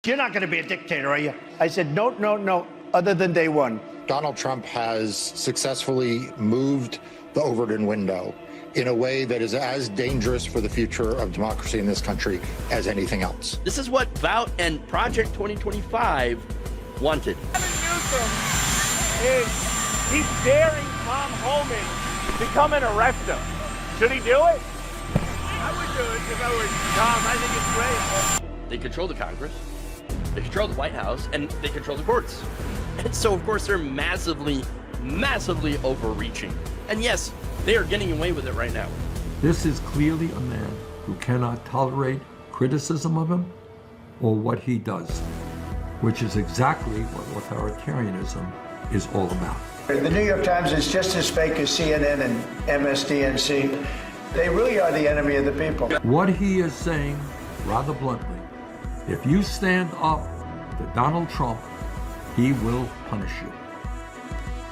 You're not going to be a dictator, are you? I said, no, no, no, other than day one. Donald Trump has successfully moved the Overton window in a way that is as dangerous for the future of democracy in this country as anything else. This is what Vout and Project 2025 wanted. Newsom is he's daring Tom Homan to come and arrest him. Should he do it? I would do it if I were Tom. I think it's great. They control the Congress, they control the White House, and they control the courts. And so, of course, they're massively overreaching. And yes, they are getting away with it right now. This is clearly a man who cannot tolerate criticism of him or what he does, which is exactly what authoritarianism is all about. The New York Times is just as fake as CNN and MSDNC. They really are the enemy of the people. What he is saying, rather bluntly, if you stand up to Donald Trump, he will punish you.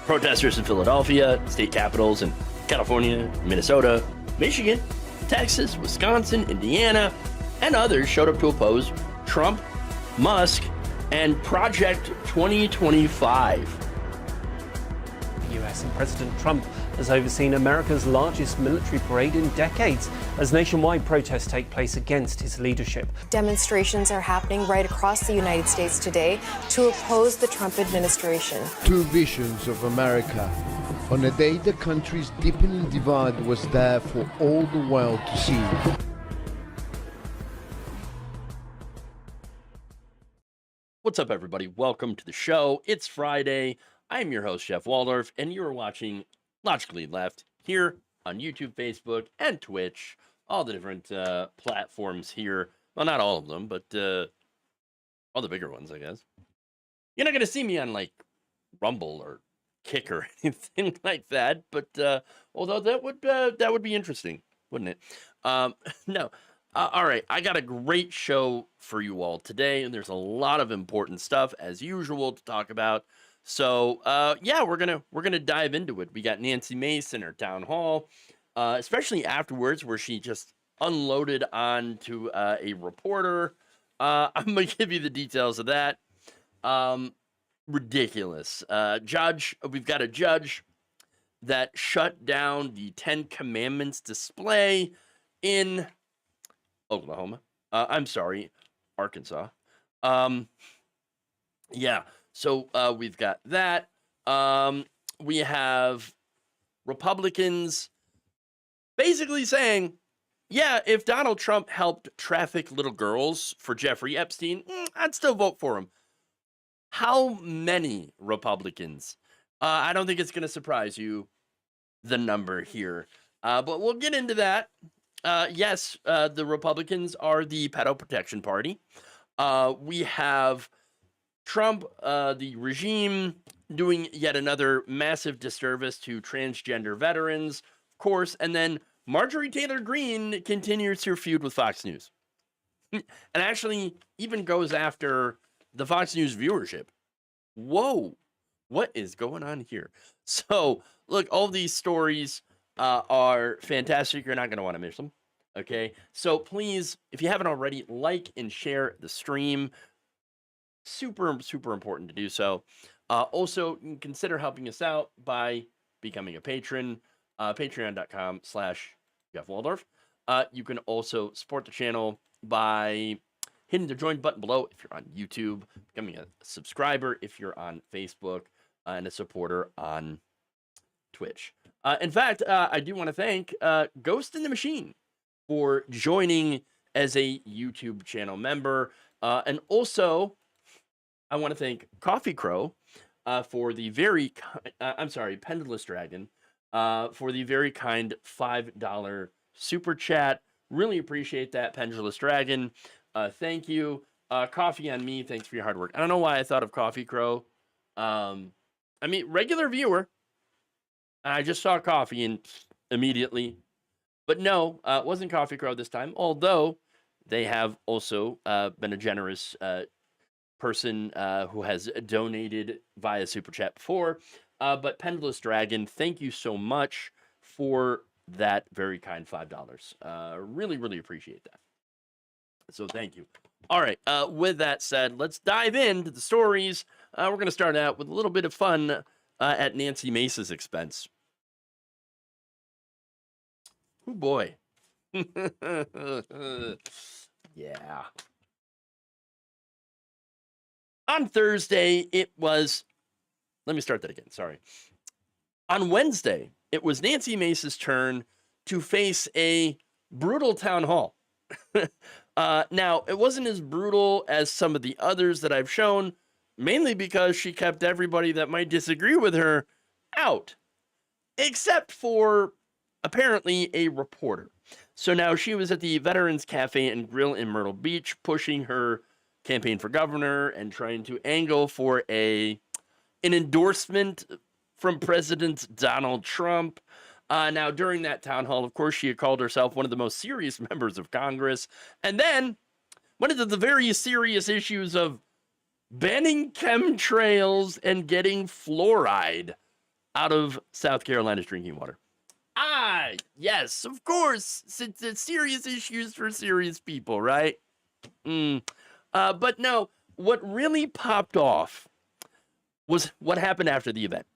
Protesters in Philadelphia, state capitals in California, Minnesota, Michigan, Texas, Wisconsin, Indiana, and others showed up to oppose Trump, Musk, and Project 2025. US and President Trump has overseen America's largest military parade in decades as nationwide protests take place against his leadership. Demonstrations are happening right across the United States today to oppose the Trump administration. Two visions of America. On a day the country's deepening divide was there for all the world to see. What's up, everybody? Welcome to the show. It's Friday. I'm your host, Jeff Waldorf, and you're watching Logically Left here on YouTube, Facebook, and Twitch. All the different platforms here. Well, not all of them, but all the bigger ones, I guess. You're not going to see me on, like, Rumble or Kick or anything like that, but although that would be interesting, wouldn't it? No. All right, I got a great show for you all today, and there's a lot of important stuff, as usual, to talk about. So, yeah, we're gonna dive into it. We got Nancy Mace in her town hall, especially afterwards, where she just unloaded onto a reporter. I'm gonna give you the details of that. Ridiculous. We've got a judge that shut down the 10 Commandments display in Oklahoma. I'm sorry, Arkansas. Yeah. So we've got that. We have Republicans basically saying, yeah, if Donald Trump helped traffic little girls for Jeffrey Epstein, I'd still vote for him. How many Republicans? I don't think it's going to surprise you, the number here. But we'll get into that. Yes, the Republicans are the pedo protection party. We have Trump, the regime, doing yet another massive disservice to transgender veterans, of course, and then Marjorie Taylor Greene continues her feud with Fox News. And actually even goes after the Fox News viewership. Whoa, what is going on here? So, look, all these stories are fantastic. You're not going to want to miss them, okay? So please, if you haven't already, like and share the stream. Super, super important to do so. Also, consider helping us out by becoming a patron, patreon.com/Jeff Waldorf. You can also support the channel by hitting the join button below if you're on YouTube, becoming a subscriber if you're on Facebook, and a supporter on Twitch. In fact, I do want to thank Ghost in the Machine for joining as a YouTube channel member. And also, I want to thank Coffee Crow for the very Pendulous Dragon for the very kind $5 super chat. Really appreciate that, Pendulous Dragon. Thank you. Coffee on me. Thanks for your hard work. I don't know why I thought of Coffee Crow. I mean, regular viewer. I just saw Coffee and immediately. But no, it wasn't Coffee Crow this time. Although they have also been a generous person who has donated via Super Chat before. But Pendulous Dragon, thank you so much for that very kind $5. Really, really appreciate that. So thank you. All right. With that said, let's dive into the stories. We're going to start out with a little bit of fun at Nancy Mace's expense. Oh, boy. Yeah. On Thursday, let me start that again. Sorry. On Wednesday, it was Nancy Mace's turn to face a brutal town hall. Now, it wasn't as brutal as some of the others that I've shown, mainly because she kept everybody that might disagree with her out, except for apparently a reporter. So now she was at the Veterans Cafe and Grill in Myrtle Beach, pushing her campaign for governor and trying to angle for an endorsement from President Donald Trump. Now, during that town hall, of course, she had called herself one of the most serious members of Congress, and then went into the very serious issues of banning chemtrails and getting fluoride out of South Carolina's drinking water. Yes, of course, since it's serious issues for serious people, right? But no, what really popped off was what happened after the event.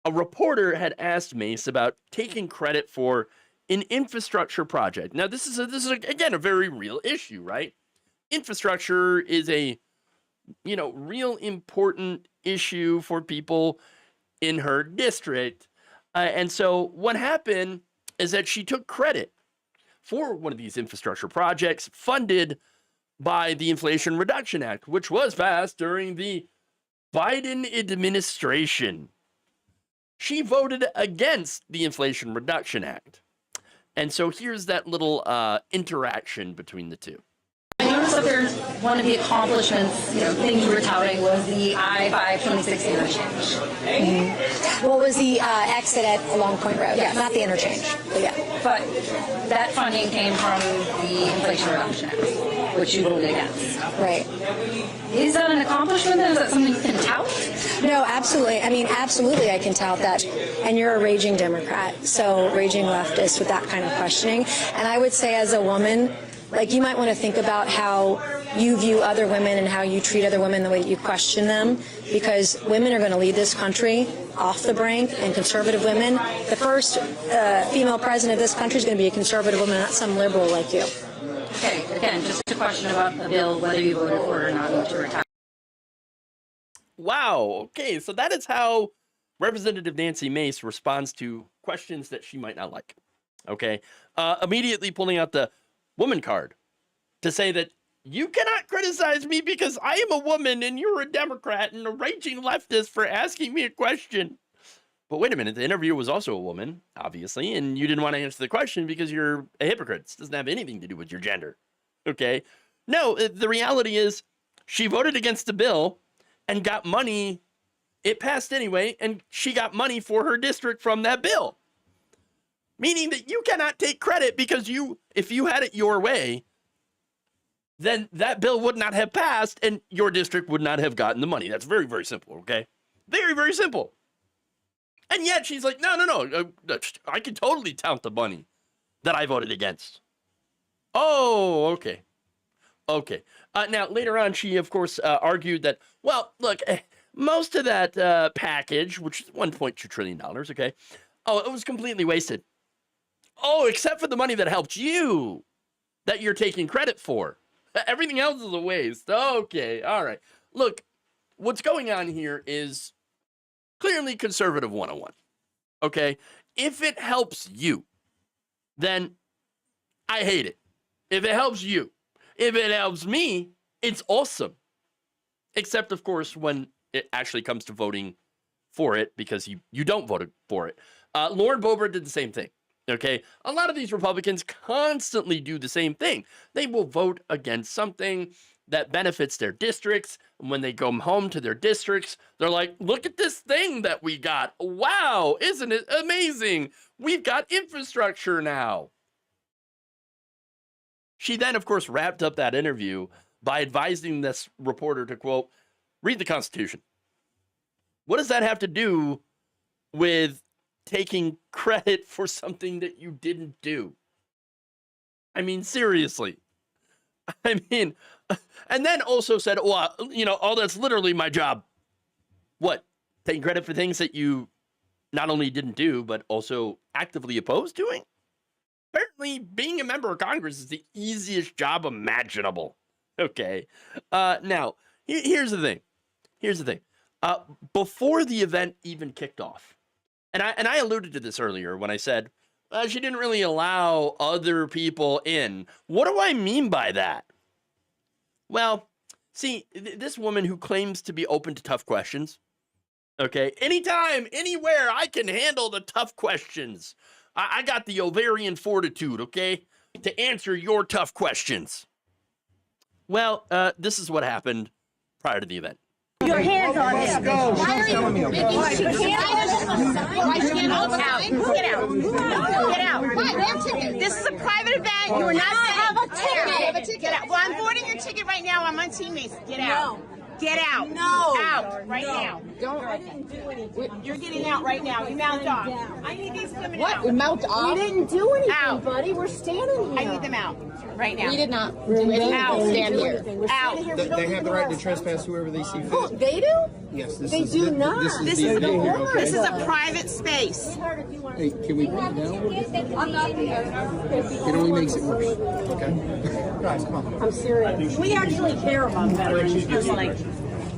A reporter had asked Mace about taking credit for an infrastructure project. Now, this is again a very real issue, right? Infrastructure is a real important issue for people in her district. And so what happened is that she took credit for one of these infrastructure projects funded by the Inflation Reduction Act, which was passed during the Biden administration. She voted against the Inflation Reduction Act. And so here's that little interaction between the two. I noticed that there's one of the accomplishments, things you were touting was the I-526 interchange. What was the exit at Long Point Road? Yes. Not the interchange, but yeah. But that funding came from the Inflation Reduction Act, which you voted against. Right. Is that an accomplishment? Is that something you can tout? No, absolutely. I mean, absolutely I can tout that. And you're a raging Democrat, so raging leftist with that kind of questioning. And I would say as a woman, you might want to think about how you view other women and how you treat other women, the way that you question them, because women are going to lead this country off the brink, and conservative women. The first female president of this country is going to be a conservative woman, not some liberal like you. Okay, again, just a question about the bill, whether you voted for it or not, to retire. Wow, okay, so that is how Representative Nancy Mace responds to questions that she might not like. Okay, immediately pulling out the woman card to say that you cannot criticize me because I am a woman and you're a Democrat and a raging leftist for asking me a question. But wait a minute, the interviewer was also a woman, obviously, and you didn't want to answer the question because you're a hypocrite. This doesn't have anything to do with your gender, okay? No, the reality is she voted against the bill and got money. It passed anyway, and she got money for her district from that bill. Meaning that you cannot take credit because if you had it your way, then that bill would not have passed and your district would not have gotten the money. That's very, very simple, okay? Very, very simple. And yet she's like, no, I can totally tout the money that I voted against. Oh, okay. Okay. Now, later on, she, of course, argued that, well, look, most of that package, which is $1.2 trillion, okay, it was completely wasted. Oh, except for the money that helped you, that you're taking credit for. Everything else is a waste. Okay, all right. Look, what's going on here is clearly conservative 101. Okay? If it helps you, then I hate it. If it helps you. If it helps me, it's awesome. Except, of course, when it actually comes to voting for it, because you don't vote for it. Lauren Boebert did the same thing. Okay, a lot of these Republicans constantly do the same thing. They will vote against something that benefits their districts. And when they go home to their districts, they're like, look at this thing that we got. Wow, isn't it amazing? We've got infrastructure now. She then, of course, wrapped up that interview by advising this reporter to, quote, read the Constitution. What does that have to do with taking credit for something that you didn't do? I mean, seriously. I mean, And then also said, well, oh, that's literally my job. What? Taking credit for things that you not only didn't do, but also actively opposed doing? Apparently, being a member of Congress is the easiest job imaginable. Okay. Now, here's the thing. Before the event even kicked off, and I alluded to this earlier when I said she didn't really allow other people in. What do I mean by that? Well, see, this woman who claims to be open to tough questions, okay, anytime, anywhere, I can handle the tough questions. I got the ovarian fortitude, okay, to answer your tough questions. Well, this is what happened prior to the event. Your hands on him. Why are you making Why she can't out? Get out. Get out. This is a private event. You are not to have a ticket. Get out. Well, I'm boarding your ticket right now. I'm on Team Mace. Get out. Get out. No. Out right now. Don't. I didn't do anything. You're getting out right now. You mount off. I need these women out. What? Mount off? We didn't do anything, out. buddy. We're standing here. I need them out right now. We did not do anything. Out. Stand here. Out. They have the right to trespass whoever they see fit. Oh, they do? Yes. They do not. This is the board. This is a private space. Hey, can we put it down? I'm not here. It only makes it worse. Okay? Guys, come on. I'm serious. We actually care about veterans.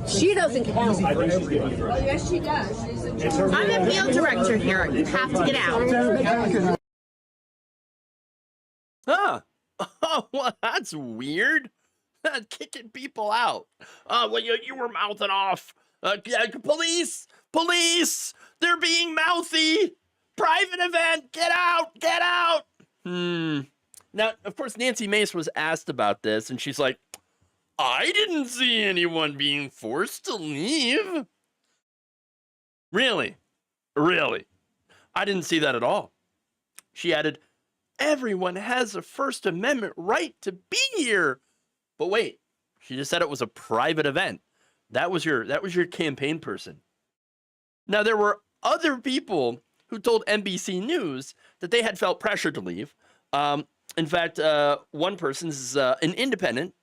She doesn't count. Yes, she does. I'm the field director here. You have to get out. Huh. Oh, well, that's weird. Kicking people out. Well, you were mouthing off. Police! They're being mouthy! Private event! Get out! Now, of course, Nancy Mace was asked about this, and she's like, I didn't see anyone being forced to leave. Really? I didn't see that at all. She added, everyone has a First Amendment right to be here. But wait, she just said it was a private event. That was your campaign person. Now, there were other people who told NBC News that they had felt pressured to leave. In fact, one person's an independent,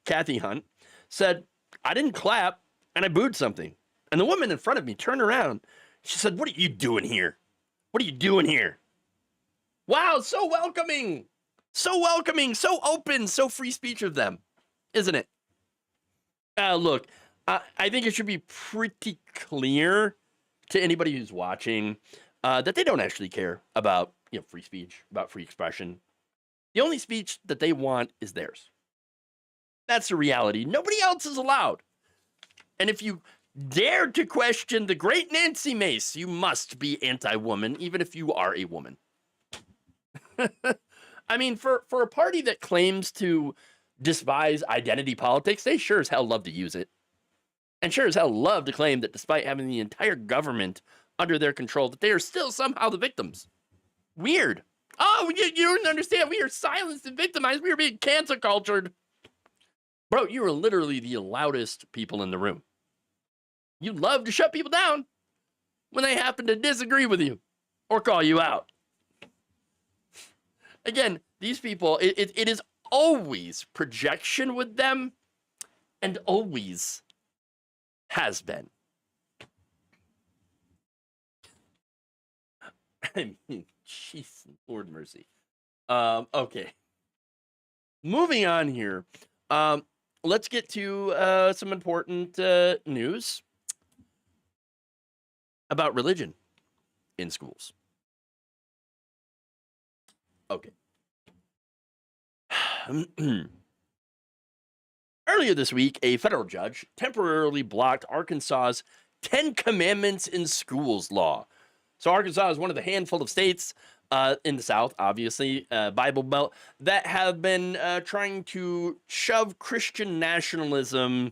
Kathy Hunt, said, I didn't clap and I booed something. And the woman in front of me turned around. She said, what are you doing here? Wow, so welcoming, so open, so free speech of them, isn't it? Look, I think it should be pretty clear to anybody who's watching that they don't actually care about free speech, about free expression. The only speech that they want is theirs. That's the reality. Nobody else is allowed. And if you dare to question the great Nancy Mace, you must be anti-woman, even if you are a woman. I mean, for a party that claims to despise identity politics, they sure as hell love to use it. And sure as hell love to claim that despite having the entire government under their control, that they are still somehow the victims. Weird. Oh, you don't understand. We are silenced and victimized. We are being cancel cultured. Bro, you are literally the loudest people in the room. You love to shut people down when they happen to disagree with you or call you out. Again, these people, it is always projection with them and always has been. I mean, jeez, Lord mercy. Okay. Moving on here. Let's get to some important news about religion in schools. Okay. Earlier this week, a federal judge temporarily blocked Arkansas's 10 Commandments in Schools law. So Arkansas is one of the handful of states in the South, obviously, Bible Belt, that have been trying to shove Christian nationalism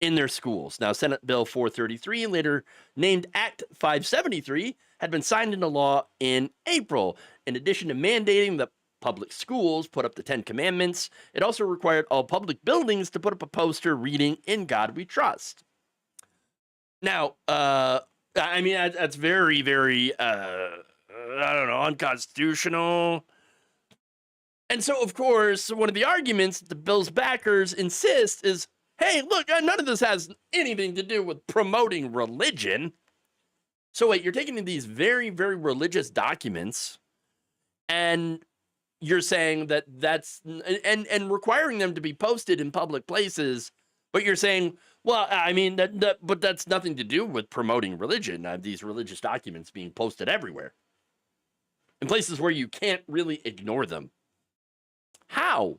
in their schools. Now, Senate Bill 433, later named Act 573, had been signed into law in April. In addition to mandating that public schools put up the 10 Commandments, it also required all public buildings to put up a poster reading, "In God We Trust." Now, I mean, that's very, very, I don't know, unconstitutional. And so, of course, one of the arguments that the bill's backers insist is, hey, look, none of this has anything to do with promoting religion. So wait, you're taking these very, very religious documents and you're saying that that's, and requiring them to be posted in public places, but you're saying, well, I mean, but that's nothing to do with promoting religion. These religious documents being posted everywhere in places where you can't really ignore them. How?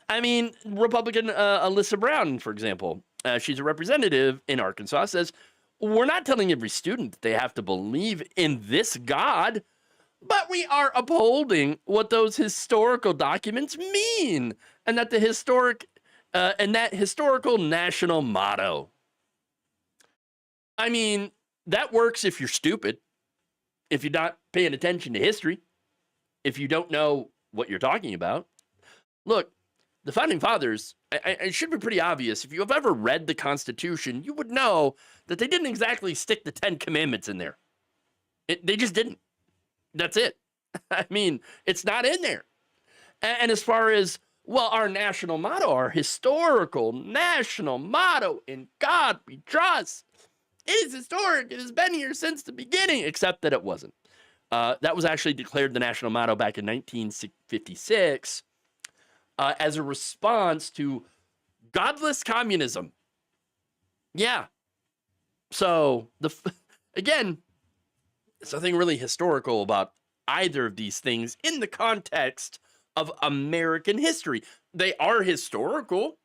I mean, Republican Alyssa Brown, for example, she's a representative in Arkansas, says, we're not telling every student that they have to believe in this God, but we are upholding what those historical documents mean, and that the historical national motto. I mean, that works if you're stupid, if you're not paying attention to history, if you don't know what you're talking about. Look, the Founding Fathers, it should be pretty obvious. If you have ever read the Constitution, you would know that they didn't exactly stick the 10 Commandments in there. They just didn't. That's it. I mean, it's not in there. And as far as, well, our national motto, our historical national motto, in God we trust. It is historic. It has been here since the beginning, except that it wasn't. That was actually declared the national motto back in 1956 as a response to godless communism. Yeah. So, again, there's nothing really historical about either of these things in the context of American history. They are historical,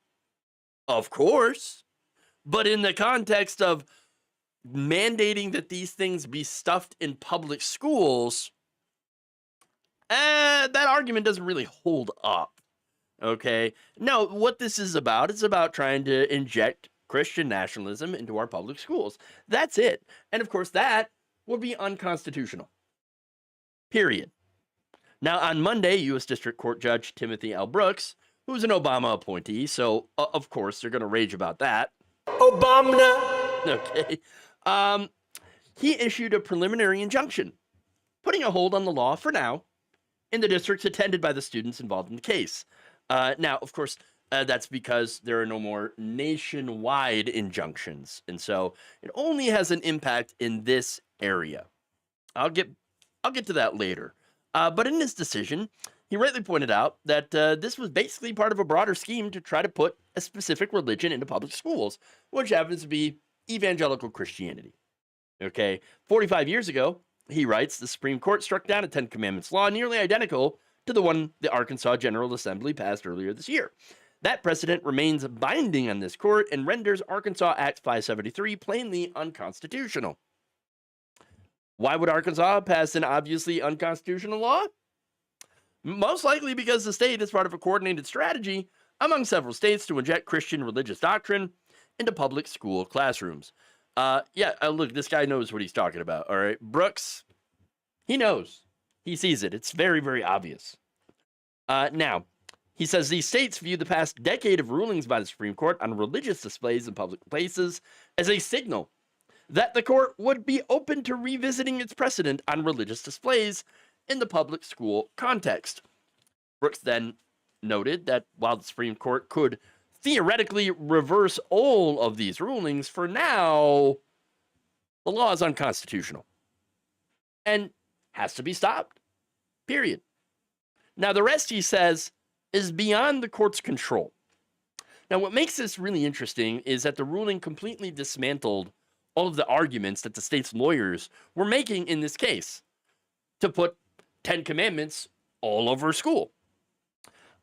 of course, but in the context of mandating that these things be stuffed in public schools, that argument doesn't really hold up. Okay? No, what this is about, it's about trying to inject Christian nationalism into our public schools. That's it. And of course, that would be unconstitutional. Period. Now, on Monday, U.S. District Court Judge Timothy L. Brooks, who's an Obama appointee, so of course they're going to rage about that. Obama! Okay. He issued a preliminary injunction, putting a hold on the law for now in the districts attended by the students involved in the case. Now, of course, that's because there are no more nationwide injunctions, and so it only has an impact in this area. I'll get to that later. But in his decision, he rightly pointed out that this was basically part of a broader scheme to try to put a specific religion into public schools, which happens to be evangelical Christianity. Okay, 45 years ago, he writes, the Supreme Court struck down a 10 Commandments law nearly identical to the one the Arkansas General Assembly passed earlier this year. That precedent remains binding on this court and renders Arkansas Act 573 plainly unconstitutional. Why would Arkansas pass an obviously unconstitutional law? Most likely because the state is part of a coordinated strategy among several states to inject Christian religious doctrine into public school classrooms. Look, this guy knows what he's talking about, all right? Brooks, he knows. He sees it. It's very, very obvious. Now, he says these states view the past decade of rulings by the Supreme Court on religious displays in public places as a signal that the court would be open to revisiting its precedent on religious displays in the public school context. Brooks then noted that while the Supreme Court could theoretically reverse all of these rulings, for now, the law is unconstitutional and has to be stopped. Period. Now, the rest, he says, is beyond the court's control. Now, what makes this really interesting is that the ruling completely dismantled all of the arguments that the state's lawyers were making in this case to put 10 Commandments all over school.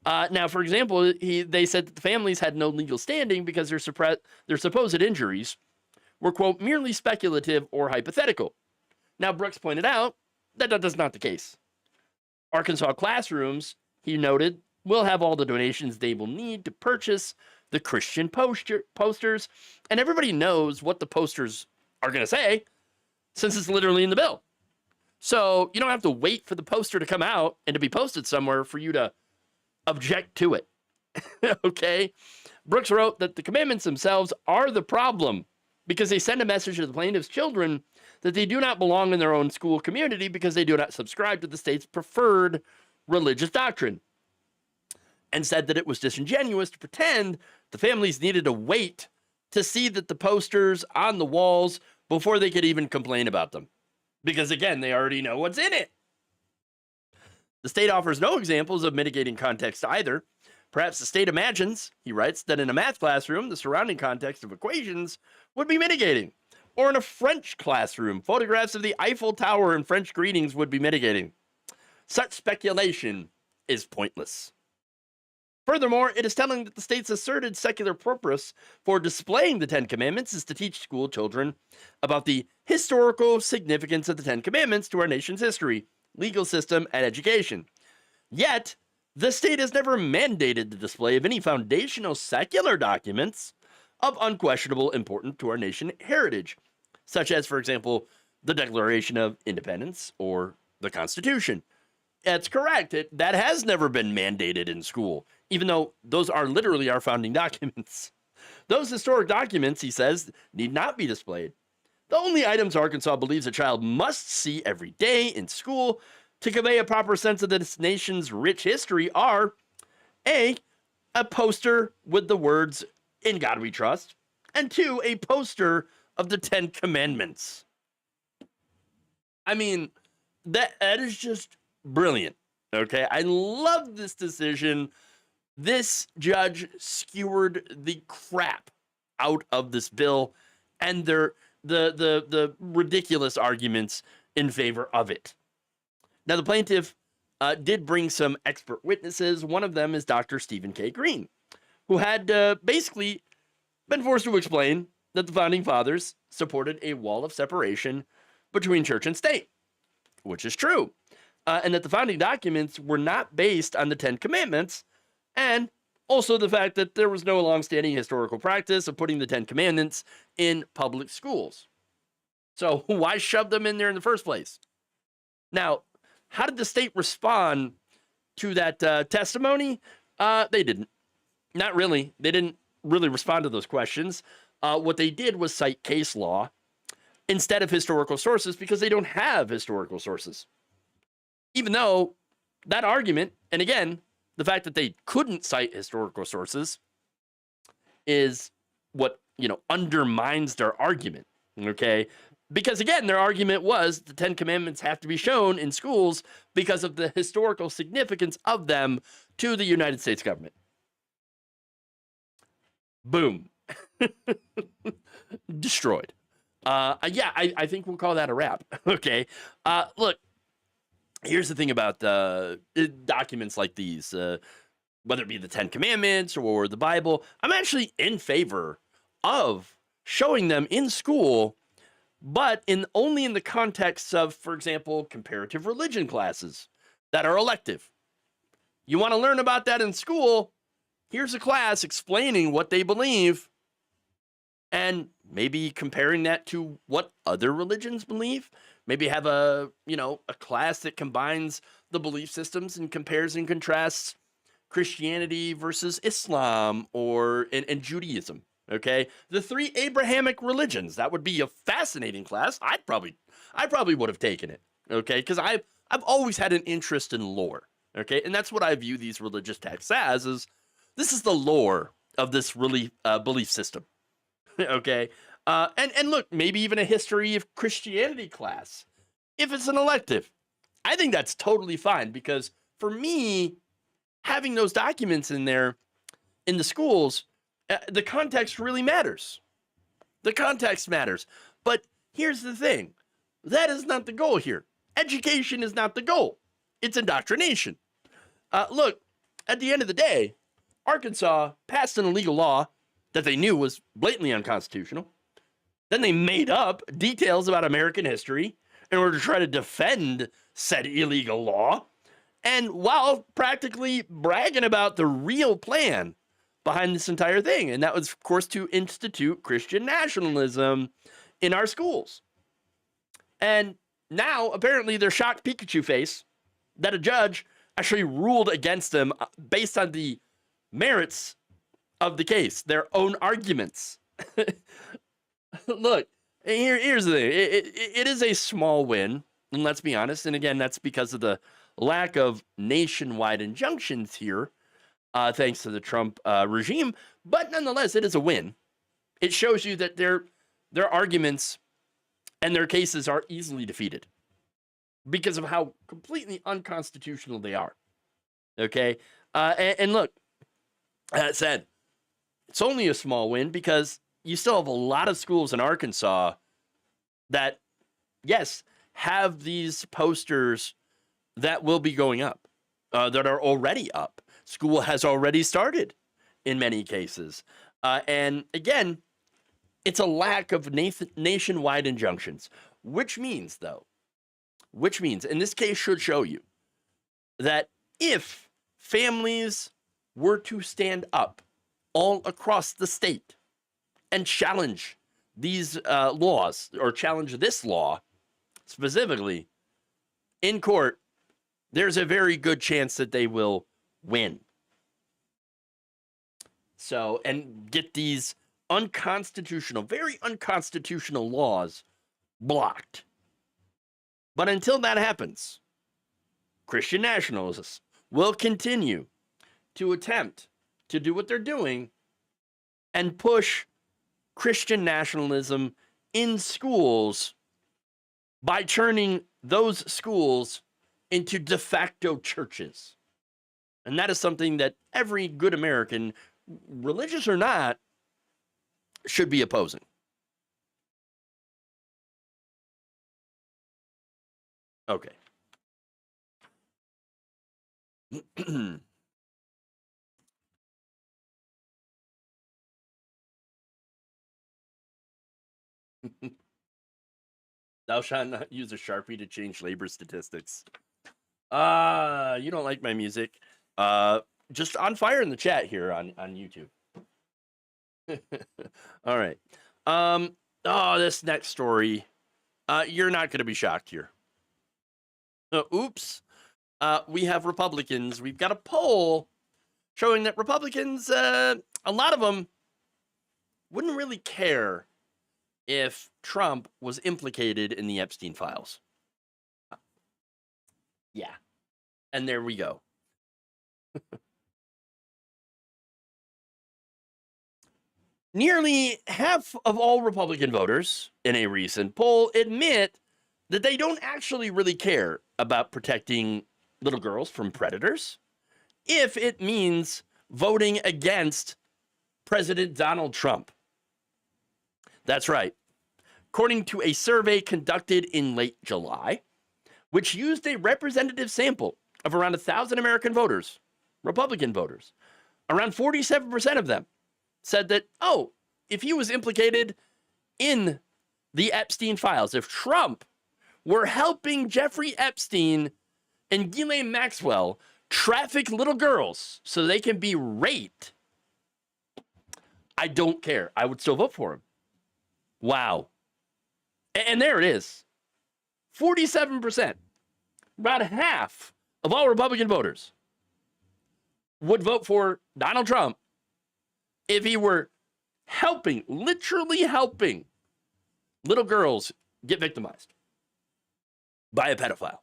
Now, for example, they said that the families had no legal standing because their supposed injuries were, quote, merely speculative or hypothetical. Now, Brooks pointed out that that's not the case. Arkansas classrooms, he noted, will have all the donations they will need to purchase the Christian posters, and everybody knows what the posters are going to say since it's literally in the bill. So you don't have to wait for the poster to come out and to be posted somewhere for you to object to it. Okay? Brooks wrote that the commandments themselves are the problem because they send a message to the plaintiff's children that they do not belong in their own school community because they do not subscribe to the state's preferred religious doctrine, and said that it was disingenuous to pretend the families needed to wait to see that the posters on the walls before they could even complain about them. Because again, they already know what's in it. The state offers no examples of mitigating context either. Perhaps the state imagines, he writes, that in a math classroom, the surrounding context of equations would be mitigating. Or in a French classroom, photographs of the Eiffel Tower and French greetings would be mitigating. Such speculation is pointless. Furthermore, it is telling that the state's asserted secular purpose for displaying the Ten Commandments is to teach school children about the historical significance of the Ten Commandments to our nation's history, legal system, and education. Yet, the state has never mandated the display of any foundational secular documents of unquestionable importance to our nation heritage, such as, for example, the Declaration of Independence or the Constitution. That's correct. That has never been mandated in school, even though those are literally our founding documents. Those historic documents, he says, need not be displayed. The only items Arkansas believes a child must see every day in school to convey a proper sense of this nation's rich history are A, a poster with the words, "In God We Trust," and 2, a poster of the Ten Commandments. I mean, that is just brilliant, okay? I love this decision. This judge skewered the crap out of this bill and the ridiculous arguments in favor of it. Now, the plaintiff did bring some expert witnesses. One of them is Dr. Stephen K. Greene, who had basically been forced to explain that the Founding Fathers supported a wall of separation between church and state, which is true. And that the founding documents were not based on the Ten Commandments, and also the fact that there was no longstanding historical practice of putting the Ten Commandments in public schools. So why shove them in there in the first place? Now, how did the state respond to that testimony? They didn't. Not really. They didn't really respond to those questions. What they did was cite case law instead of historical sources because they don't have historical sources. Even though that argument, and again, the fact that they couldn't cite historical sources is what, undermines their argument, okay? Because again, their argument was the Ten Commandments have to be shown in schools because of the historical significance of them to the United States government. Boom. Destroyed. I think we'll call that a wrap, okay? Look, here's the thing about documents like these, whether it be the Ten Commandments or the Bible. I'm actually in favor of showing them in school, but only in the context of, for example, comparative religion classes that are elective. You want to learn about that in school? Here's a class explaining what they believe and maybe comparing that to what other religions believe. Maybe have a class that combines the belief systems and compares and contrasts Christianity versus Islam and Judaism. Okay, the 3 Abrahamic religions. That would be a fascinating class. I probably would have taken it. Okay, because I've always had an interest in lore. Okay, and that's what I view these religious texts as. Is this is the lore of this really belief system. Okay. And look, maybe even a history of Christianity class, if it's an elective. I think that's totally fine because for me, having those documents in there in the schools, the context really matters. The context matters. But here's the thing. That is not the goal here. Education is not the goal. It's indoctrination. Look, at the end of the day, Arkansas passed an illegal law that they knew was blatantly unconstitutional. Then they made up details about American history in order to try to defend said illegal law. And while practically bragging about the real plan behind this entire thing. And that was, of course, to institute Christian nationalism in our schools. And now, apparently, they're shocked Pikachu face that a judge actually ruled against them based on the merits of the case, their own arguments. Look, here's the thing. It is a small win, and let's be honest. And again, that's because of the lack of nationwide injunctions here, thanks to the Trump regime. But nonetheless, it is a win. It shows you that their arguments and their cases are easily defeated because of how completely unconstitutional they are. Okay? And look, that said, it's only a small win because you still have a lot of schools in Arkansas that, yes, have these posters that will be going up, that are already up. School has already started in many cases. And again, it's a lack of nationwide injunctions, which means, in this case should show you that if families were to stand up all across the state and challenge these laws, or challenge this law specifically in court, there's a very good chance that they will win. So, and get these very unconstitutional laws blocked. But until that happens, Christian nationalists will continue to attempt to do what they're doing and push Christian nationalism in schools by turning those schools into de facto churches. And that is something that every good American, religious or not, should be opposing. Okay. Thou shalt not use a Sharpie to change labor statistics. You don't like my music. Just on fire in the chat here on YouTube. All right. This next story. You're not going to be shocked here. Oops. We have Republicans. We've got a poll showing that Republicans, a lot of them, wouldn't really care if Trump was implicated in the Epstein files. Yeah. And there we go. Nearly half of all Republican voters in a recent poll admit that they don't actually really care about protecting little girls from predators if it means voting against President Donald Trump. That's right. According to a survey conducted in late July, which used a representative sample of around 1,000 American voters, Republican voters, around 47% of them said that, if he was implicated in the Epstein files, if Trump were helping Jeffrey Epstein and Ghislaine Maxwell traffic little girls so they can be raped, I don't care. I would still vote for him. Wow. And there it is. 47%, about half of all Republican voters, would vote for Donald Trump if he were literally helping little girls get victimized by a pedophile.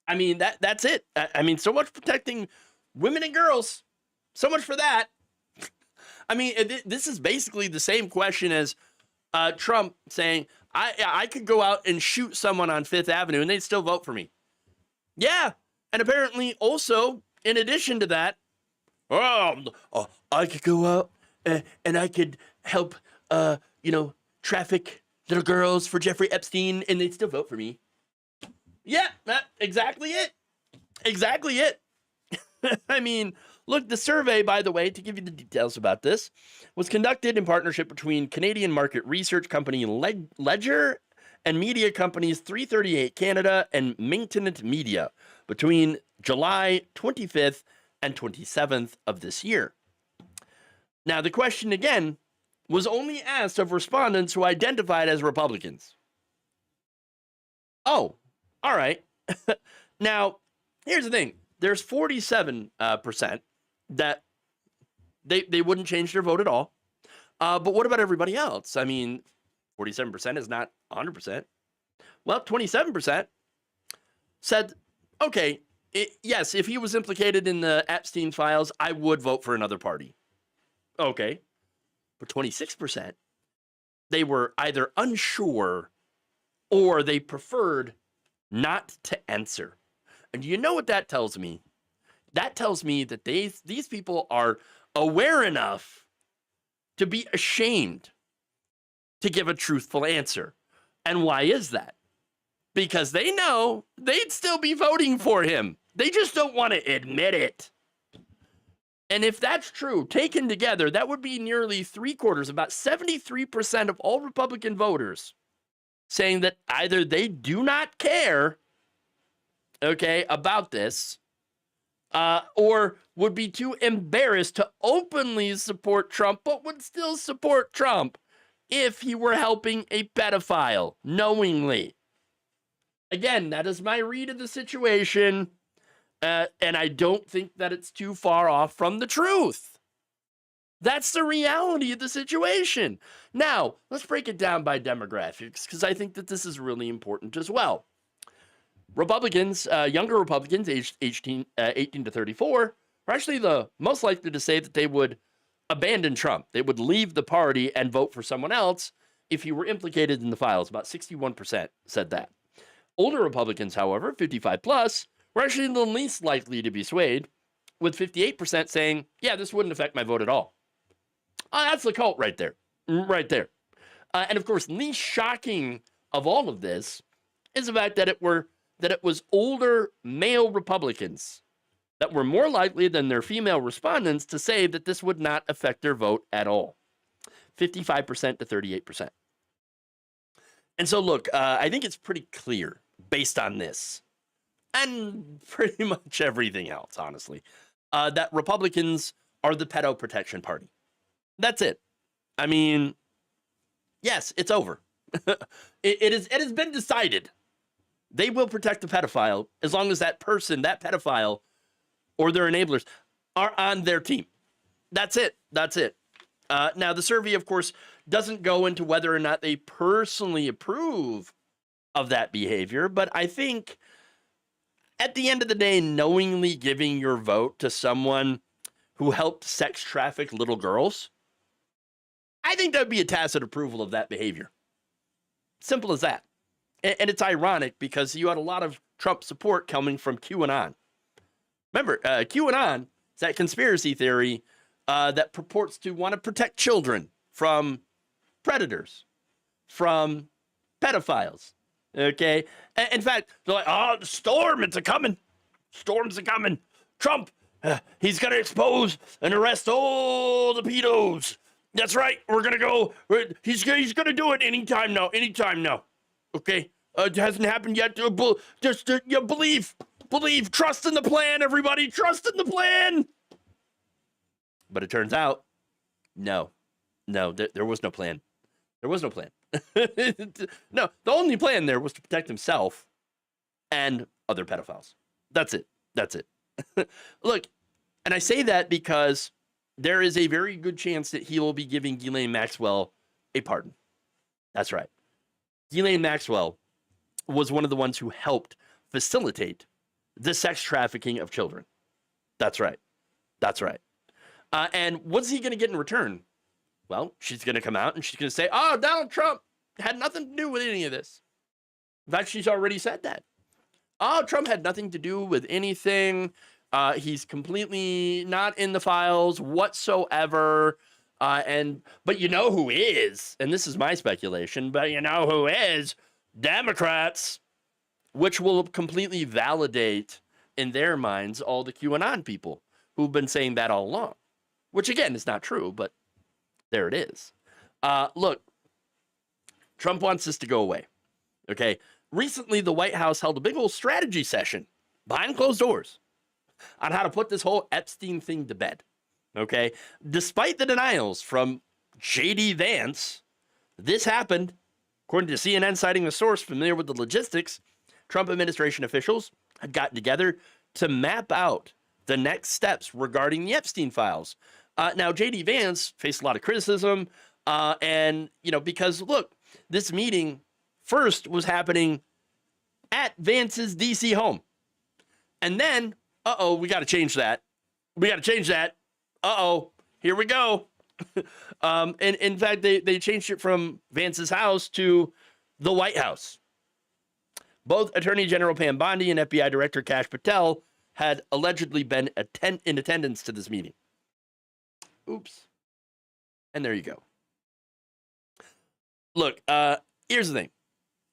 I mean, that's it. I mean, so much protecting women and girls. So much for that. I mean, this is basically the same question as Trump saying, I could go out and shoot someone on Fifth Avenue and they'd still vote for me. Yeah. And apparently also, in addition to that, I could go out and I could help, traffic little girls for Jeffrey Epstein and they'd still vote for me. Yeah, that's exactly it. Exactly it. I mean, look, the survey, by the way, to give you the details about this, was conducted in partnership between Canadian market research company Ledger and media companies 338 Canada and Maintenance Media between July 25th and 27th of this year. Now, the question, again, was only asked of respondents who identified as Republicans. Oh, all right. Now, here's the thing. There's 47% that they wouldn't change their vote at all. But what about everybody else? I mean, 47% is not 100%. Well, 27% said, okay, yes, if he was implicated in the Epstein files, I would vote for another party. Okay. But 26%, they were either unsure or they preferred not to answer. And you know what that tells me? That tells me that these people are aware enough to be ashamed to give a truthful answer. And why is that? Because they know they'd still be voting for him. They just don't want to admit it. And if that's true, taken together, that would be nearly 3/4, about 73% of all Republican voters saying that either they do not care, okay, about this, or would be too embarrassed to openly support Trump, but would still support Trump if he were helping a pedophile knowingly. Again, that is my read of the situation, and I don't think that it's too far off from the truth. That's the reality of the situation. Now, let's break it down by demographics, because I think that this is really important as well. Republicans, younger Republicans, aged 18 to 34, are actually the most likely to say that they would abandon Trump. They would leave the party and vote for someone else if he were implicated in the files. About 61% said that. Older Republicans, however, 55 plus, were actually the least likely to be swayed, with 58% saying, yeah, this wouldn't affect my vote at all. That's the cult right there. Right there. And of course, least shocking of all of this is the fact that it was older male Republicans that were more likely than their female respondents to say that this would not affect their vote at all. 55% to 38%. And so, look, I think it's pretty clear based on this and pretty much everything else, honestly, that Republicans are the pedo protection party. That's it. I mean, yes, it's over. It has been decided. They will protect the pedophile as long as that person, that pedophile, or their enablers are on their team. That's it. That's it. Now, the survey, of course, doesn't go into whether or not they personally approve of that behavior, but I think at the end of the day, knowingly giving your vote to someone who helped sex traffic little girls, I think that would be a tacit approval of that behavior. Simple as that. And it's ironic because you had a lot of Trump support coming from QAnon. Remember, QAnon is that conspiracy theory that purports to want to protect children from predators, from pedophiles. Okay? In fact, they're like, oh, the storm, it's a-coming. Storm's a-coming. Trump, he's going to expose and arrest all the pedos. That's right. We're going to go. He's going to do it anytime now. Anytime now. Okay? It hasn't happened yet. Just believe. Believe. Trust in the plan, everybody. Trust in the plan. But it turns out, no, there was no plan. There was no plan. No, the only plan there was to protect himself and other pedophiles. That's it. That's it. Look, and I say that because there is a very good chance that he will be giving Ghislaine Maxwell a pardon. That's right. Ghislaine Maxwell was one of the ones who helped facilitate the sex trafficking of children. That's right. That's right. And what's he going to get in return? Well, she's going to come out and she's going to say, oh, Donald Trump had nothing to do with any of this. In fact, she's already said that. Oh, Trump had nothing to do with anything. He's completely not in the files whatsoever. But you know who is, and this is my speculation, but you know who is? Democrats, which will completely validate in their minds all the QAnon people who've been saying that all along, which again is not true, but there it is. Look, Trump wants this to go away. Okay. Recently, the White House held a big old strategy session behind closed doors on how to put this whole Epstein thing to bed. Okay. Despite the denials from J.D. Vance, this happened. According to CNN, citing a source familiar with the logistics, Trump administration officials had gotten together to map out the next steps regarding the Epstein files. Now, J.D. Vance faced a lot of criticism, and, because, look, this meeting first was happening at Vance's D.C. home. And then, we got to change that. Here we go. And in fact, they changed it from Vance's house to the White House. Both Attorney General Pam Bondi and FBI Director Kash Patel had allegedly been in attendance to this meeting. Oops. And there you go. Look, here's the thing.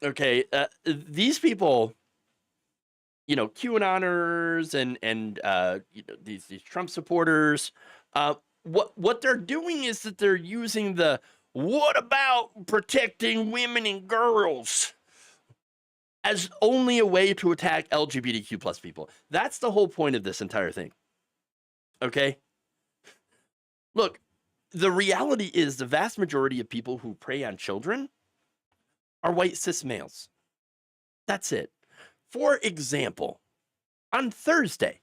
Okay, these people, QAnoners and these Trump supporters, what they're doing is that they're using the "what about protecting women and girls" as only a way to attack LGBTQ plus people. That's the whole point of this entire thing. Okay? Look, the reality is the vast majority of people who prey on children are white cis males. That's it. For example, on Thursday,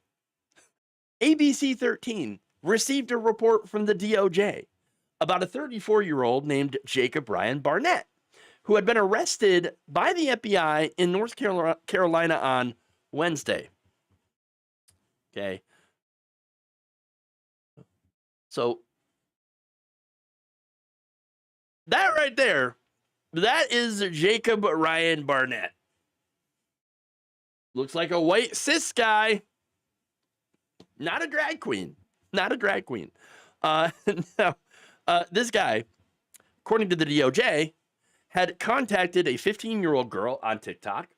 ABC 13 received a report from the DOJ about a 34-year-old named Jacob Ryan Barnett, who had been arrested by the FBI in North Carolina on Wednesday. Okay. So, that right there, that is Jacob Ryan Barnett. Looks like a white cis guy. Not a drag queen. Now, this guy, according to the DOJ, had contacted a 15-year-old girl on TikTok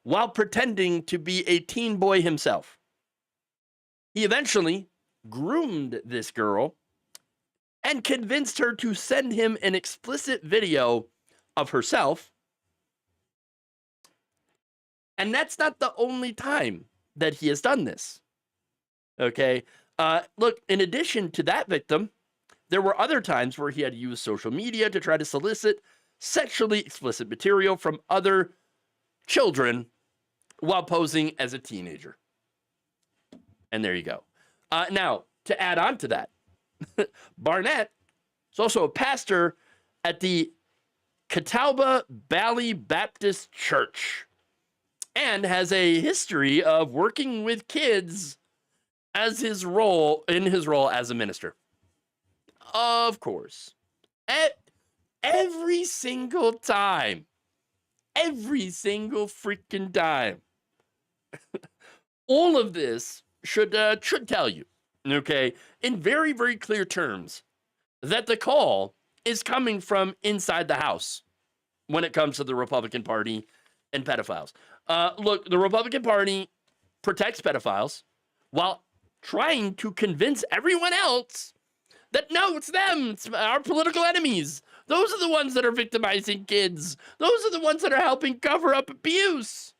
while pretending to be a teen boy himself. He eventually groomed this girl and convinced her to send him an explicit video of herself. And that's not the only time that he has done this. Okay? Look, in addition to that victim, there were other times where he had used social media to try to solicit sexually explicit material from other children while posing as a teenager. And there you go. Now, to add on to that, Barnett is also a pastor at the Catawba Valley Baptist Church and has a history of working with kids as in his role as a minister. Of course. Every single time. Every single freaking time. All of this should tell you, okay, in very, very clear terms, that the call is coming from inside the House when it comes to the Republican Party and pedophiles. Look, the Republican Party protects pedophiles while trying to convince everyone else that no, it's them, it's our political enemies. Those are the ones that are victimizing kids. Those are the ones that are helping cover up abuse.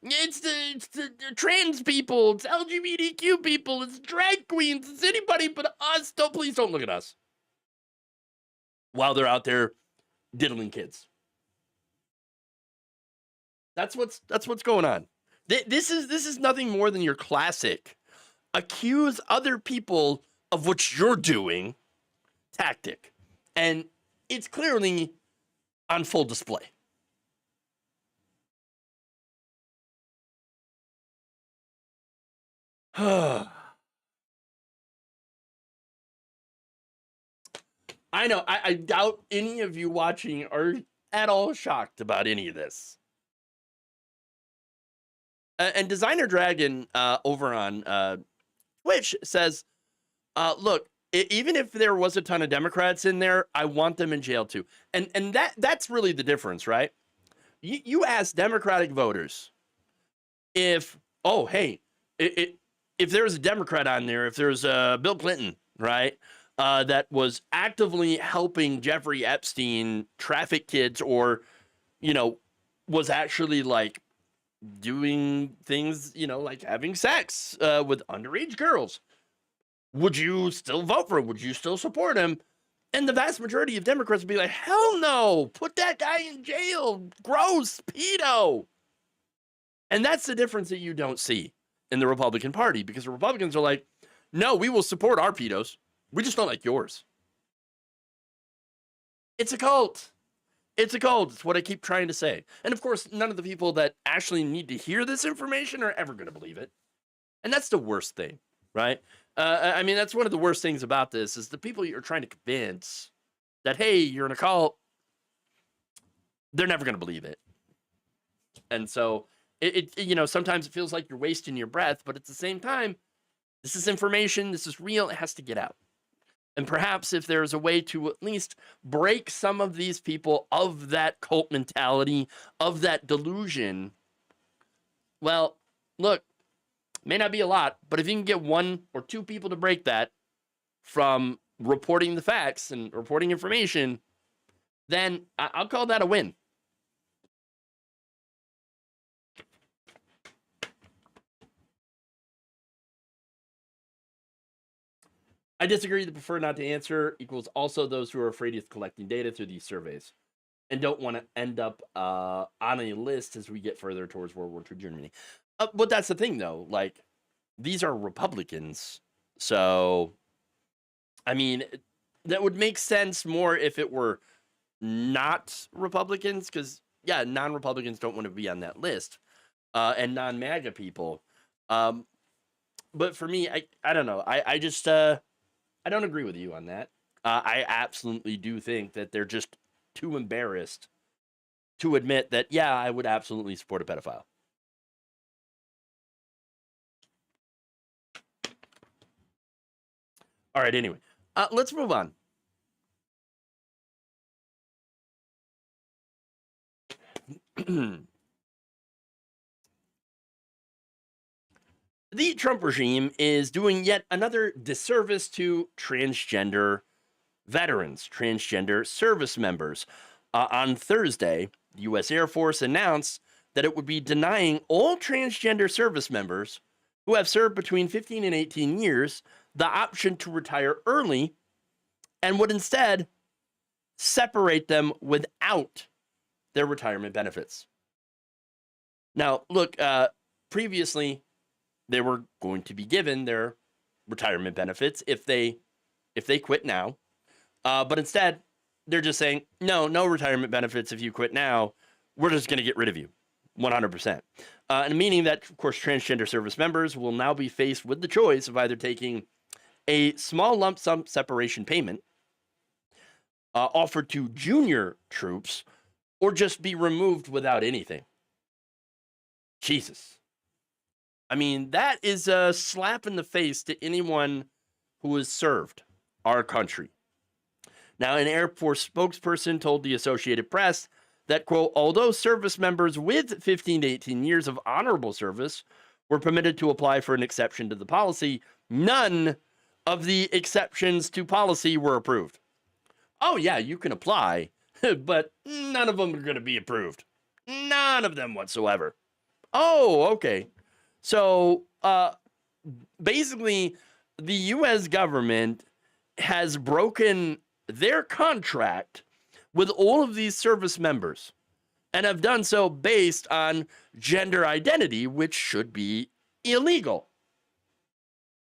It's the trans people, it's LGBTQ people, it's drag queens, it's anybody but us. Please don't look at us while they're out there diddling kids. That's what's going on. This is nothing more than your classic accuse other people of what you're doing tactic. And it's clearly on full display. I know, I doubt any of you watching are at all shocked about any of this. And Designer Dragon over on Twitch says, look, even if there was a ton of Democrats in there, I want them in jail too. And that's really the difference, right? You ask Democratic voters if, oh, hey, if there was a Democrat on there, if there's Bill Clinton, right, that was actively helping Jeffrey Epstein traffic kids or, was actually like doing things, like having sex with underage girls, would you still vote for him? Would you still support him? And the vast majority of Democrats would be like, hell no, put that guy in jail. Gross, pedo. And that's the difference that you don't see in the Republican Party, because the Republicans are like, no, we will support our pedos. We just don't like yours. It's a cult. It's a cult. It's what I keep trying to say. And of course, none of the people that actually need to hear this information are ever going to believe it. And that's the worst thing, right? I mean, that's one of the worst things about this is the people you're trying to convince that, hey, you're in a cult, they're never going to believe it. And so, sometimes it feels like you're wasting your breath, but at the same time, this is information, this is real, it has to get out. And perhaps if there's a way to at least break some of these people of that cult mentality, of that delusion, well, look, may not be a lot, but if you can get 1 or 2 people to break that from reporting the facts and reporting information, then I'll call that a win. I disagree. The prefer not to answer equals also those who are afraid of collecting data through these surveys and don't want to end up on a list as we get further towards World War II Germany. But that's the thing, though. Like, these are Republicans. So, I mean, that would make sense more if it were not Republicans, because, yeah, non-Republicans don't want to be on that list, and non-MAGA people. But for me, I don't know. I just... I don't agree with you on that. I absolutely do think that they're just too embarrassed to admit that, yeah, I would absolutely support a pedophile. All right, anyway, let's move on. The Trump regime is doing yet another disservice to transgender veterans, transgender service members. On Thursday, the U.S. Air Force announced that it would be denying all transgender service members who have served between 15 and 18 years the option to retire early and would instead separate them without their retirement benefits. Now, look, previously, they were going to be given their retirement benefits if they quit now. But instead, they're just saying, no retirement benefits if you quit now. We're just going to get rid of you, 100%. And meaning that, of course, transgender service members will now be faced with the choice of either taking a small lump sum separation payment offered to junior troops or just be removed without anything. Jesus. I mean, that is a slap in the face to anyone who has served our country. Now, an Air Force spokesperson told the Associated Press that, quote, although service members with 15 to 18 years of honorable service were permitted to apply for an exception to the policy, none of the exceptions to policy were approved. Oh, yeah, you can apply, but none of them are going to be approved. None of them whatsoever. Oh, okay. So, basically, the U.S. government has broken their contract with all of these service members and have done so based on gender identity, which should be illegal.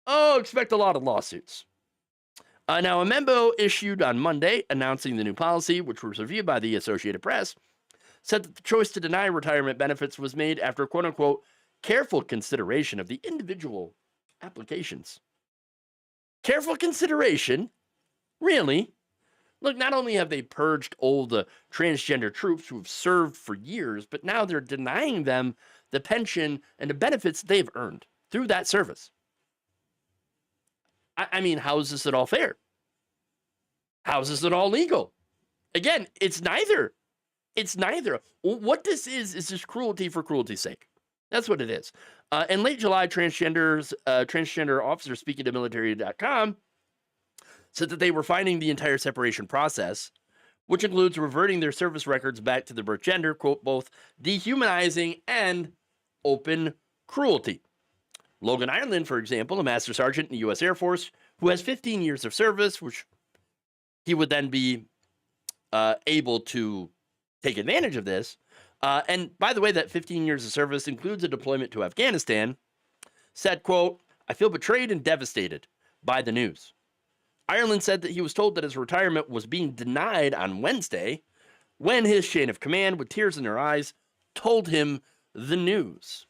Oh, expect a lot of lawsuits. Now, a memo issued on Monday announcing the new policy, which was reviewed by the Associated Press, said that the choice to deny retirement benefits was made after, quote-unquote, careful consideration of the individual applications. Careful consideration? Really? Look, not only have they purged all the transgender troops who have served for years, but now they're denying them the pension and the benefits they've earned through that service. I mean, how is this at all fair? How is this at all legal? Again, it's neither. It's neither. What this is just cruelty for cruelty's sake. That's what it is. In late July, transgender officers speaking to military.com said that they were finding the entire separation process, which includes reverting their service records back to their birth gender, quote, both dehumanizing and open cruelty. Logan Ireland, for example, a master sergeant in the U.S. Air Force, who has 15 years of service, which he would then be able to take advantage of this. And by the way, that 15 years of service includes a deployment to Afghanistan, said, quote, I feel betrayed and devastated by the news. Ireland said that he was told that his retirement was being denied on Wednesday when his chain of command, with tears in their eyes, told him the news.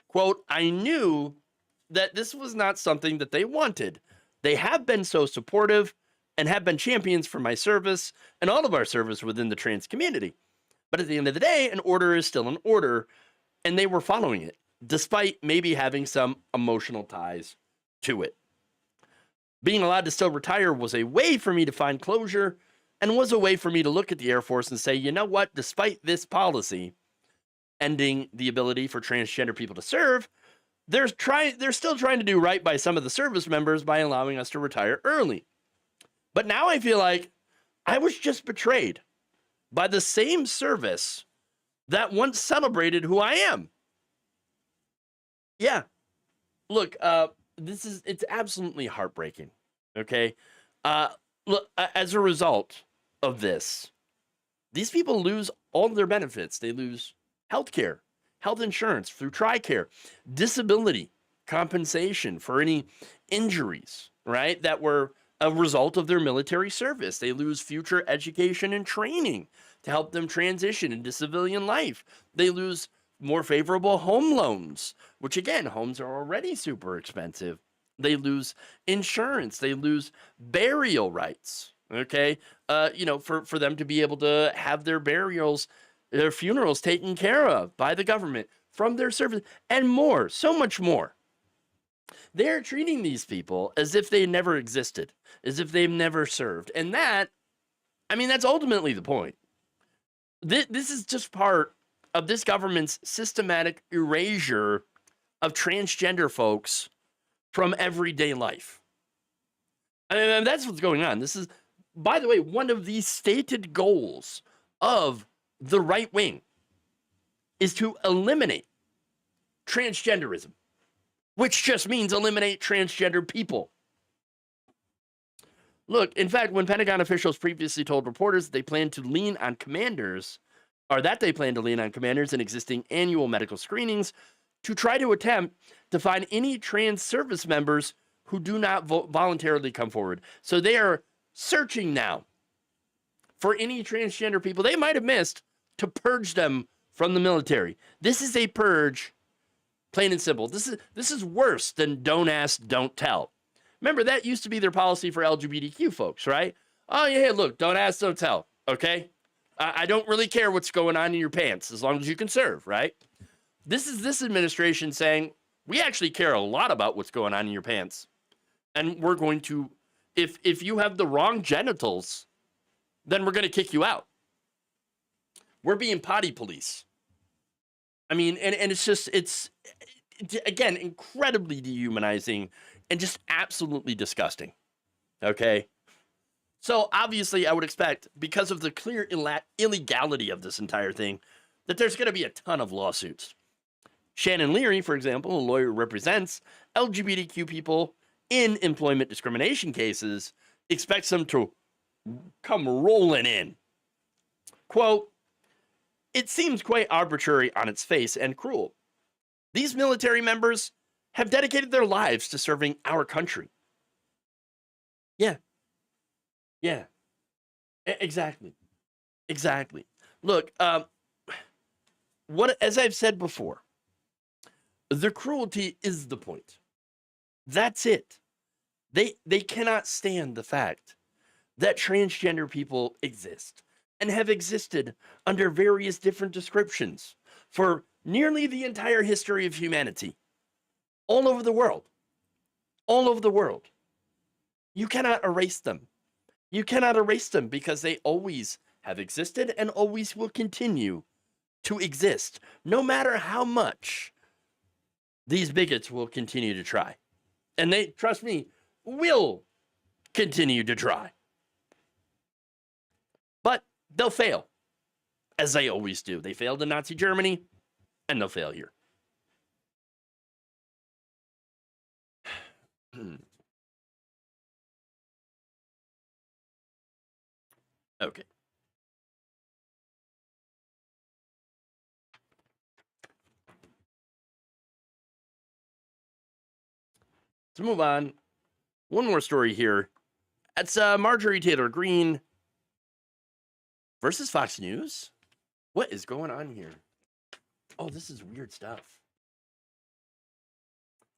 Quote, I knew that this was not something that they wanted. They have been so supportive and have been champions for my service and all of our service within the trans community. But at the end of the day, an order is still an order, and they were following it, despite maybe having some emotional ties to it. Being allowed to still retire was a way for me to find closure and was a way for me to look at the Air Force and say, you know what, despite this policy ending the ability for transgender people to serve, they're still trying to do right by some of the service members by allowing us to retire early. But now I feel like I was just betrayed by the same service that once celebrated who I am. Yeah. Look, it's absolutely heartbreaking. Okay. Look, as a result of this, these people lose all their benefits. They lose health care, health insurance through TRICARE, disability compensation for any injuries, right, that were a result of their military service. They lose future education and training to help them transition into civilian life. They lose more favorable home loans, which again, homes are already super expensive. They lose insurance. They lose burial rights. Okay. For them to be able to have their funerals taken care of by the government from their service and more, so much more. They're treating these people as if they never existed, as if they've never served. And that's ultimately the point. This is just part of this government's systematic erasure of transgender folks from everyday life. And that's what's going on. This is, by the way, one of the stated goals of the right wing is to eliminate transgenderism, which just means eliminate transgender people. Look, in fact, when Pentagon officials previously told reporters that they plan to lean on commanders in existing annual medical screenings to try to attempt to find any trans service members who do not voluntarily come forward. So they are searching now for any transgender people they might have missed to purge them from the military. This is a purge, plain and simple. This is worse than don't ask, don't tell. Remember, that used to be their policy for LGBTQ folks, right? Oh, yeah, look, don't ask, don't tell, okay? I don't really care what's going on in your pants as long as you can serve, right? This is this administration saying, we actually care a lot about what's going on in your pants. And we're going to, if you have the wrong genitals, then we're going to kick you out. We're being potty police. I mean, and it's again, incredibly dehumanizing and just absolutely disgusting. Okay? So obviously I would expect, because of the clear illegality of this entire thing, that there's going to be a ton of lawsuits. Shannon Leary, for example, a lawyer who represents LGBTQ people in employment discrimination cases, expects them to come rolling in. Quote, "It seems quite arbitrary on its face and cruel. These military members have dedicated their lives to serving our country." Yeah. Yeah. Exactly. Look, as I've said before, the cruelty is the point. That's it. They cannot stand the fact that transgender people exist and have existed under various different descriptions for nearly the entire history of humanity, all over the world. You cannot erase them. You cannot erase them because they always have existed and always will continue to exist, no matter how much these bigots will continue to try. And they, trust me, will continue to try. But they'll fail, as they always do. They failed in Nazi Germany, and they'll fail here. Okay. To move on, one more story here. It's Marjorie Taylor Greene versus Fox News. What is going on here? Oh, this is weird stuff.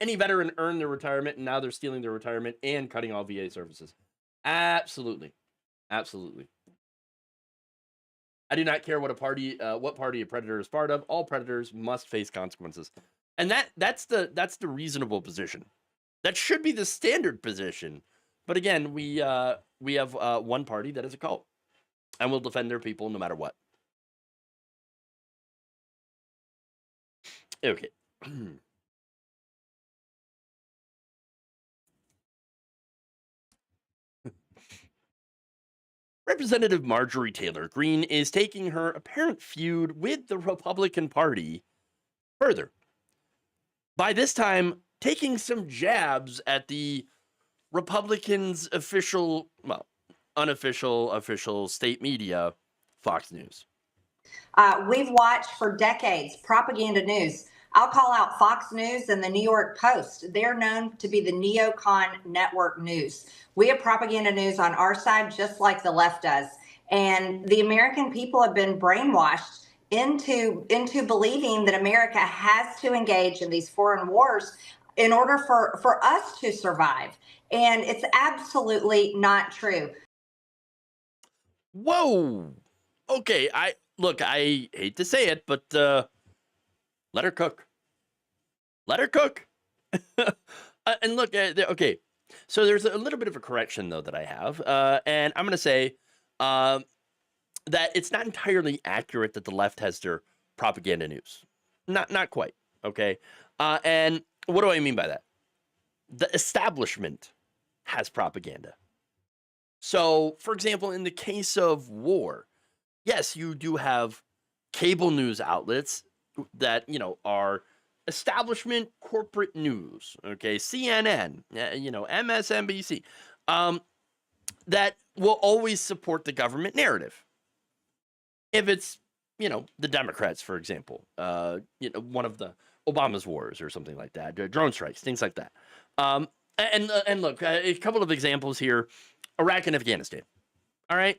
any veteran earned their retirement, and now they're stealing their retirement and cutting all VA services. Absolutely. Absolutely. I do not care what party a predator is part of. All predators must face consequences. And that's the reasonable position. That should be the standard position. But again, we have one party that is a cult and will defend their people no matter what. Okay. Representative Marjorie Taylor Greene is taking her apparent feud with the Republican Party further. By this time, taking some jabs at the Republicans' official, well, unofficial, official state media, Fox News. We've watched for decades propaganda news. I'll call out Fox News and the New York Post. They're known to be the neocon network news. We have propaganda news on our side, just like the left does. And the American people have been brainwashed into believing that America has to engage in these foreign wars in order for us to survive. And it's absolutely not true. Whoa. Okay, I hate to say it, but let her cook. Let her cook. And look, okay, so there's a little bit of a correction, though, that I have. And I'm going to say that it's not entirely accurate that the left has their propaganda news. Not quite, okay? And what do I mean by that? The establishment has propaganda. So, for example, in the case of war, yes, you do have cable news outlets that, are establishment corporate news, okay? CNN, MSNBC, that will always support the government narrative. If it's, the Democrats, for example, one of the Obama's wars or something like that, drone strikes, things like that. And look, a couple of examples here, Iraq and Afghanistan. All right.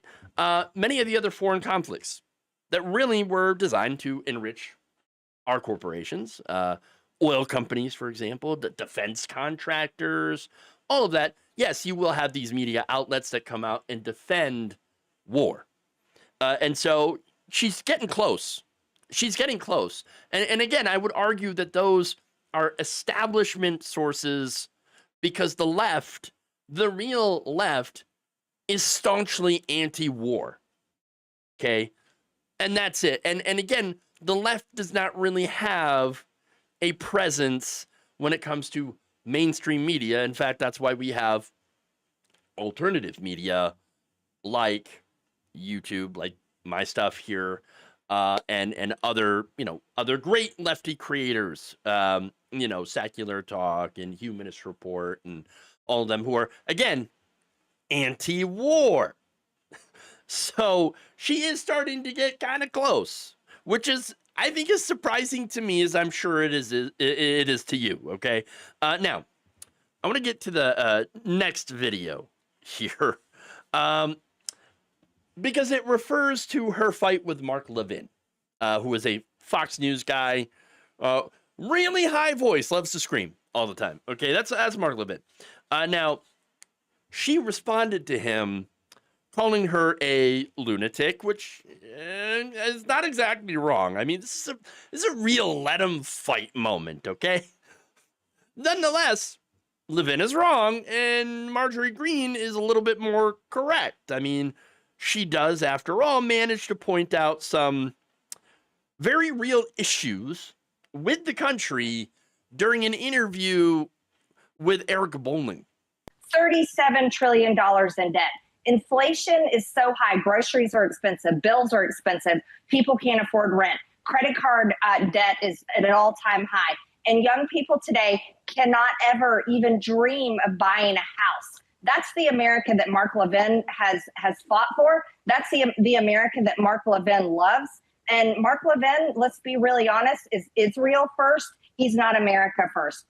Many of the other foreign conflicts that really were designed to enrich our corporations, oil companies, for example, the defense contractors, all of that. Yes, you will have these media outlets that come out and defend war. And so she's getting close. She's getting close. And again, I would argue that those are establishment sources because the left, the real left, is staunchly anti-war. Okay? And that's it. And again, the left does not really have a presence when it comes to mainstream media. In fact, that's why we have alternative media like YouTube, like my stuff here, and other, other great lefty creators, Secular Talk and Humanist Report and all of them who are, again, anti-war. So she is starting to get kind of close, which is, I think, is surprising to me, as I'm sure it is to you. Okay. Now, I want to get to the next video here, because it refers to her fight with Mark Levin, who is a Fox News guy, really high voice, loves to scream all the time. Okay, that's Mark Levin. Now, she responded to him, calling her a lunatic, which is not exactly wrong. I mean, this is a real let 'em fight moment, okay? Nonetheless, Levin is wrong, and Marjorie Greene is a little bit more correct. I mean, she does, after all, manage to point out some very real issues with the country during an interview with Eric Bolling. $37 trillion in debt. Inflation is so high. Groceries are expensive. Bills are expensive. People can't afford rent. Credit card debt is at an all-time high. And young people today cannot ever even dream of buying a house. That's the America that Mark Levin has fought for. That's the America that Mark Levin loves. And Mark Levin, let's be really honest, is Israel first. He's not America first.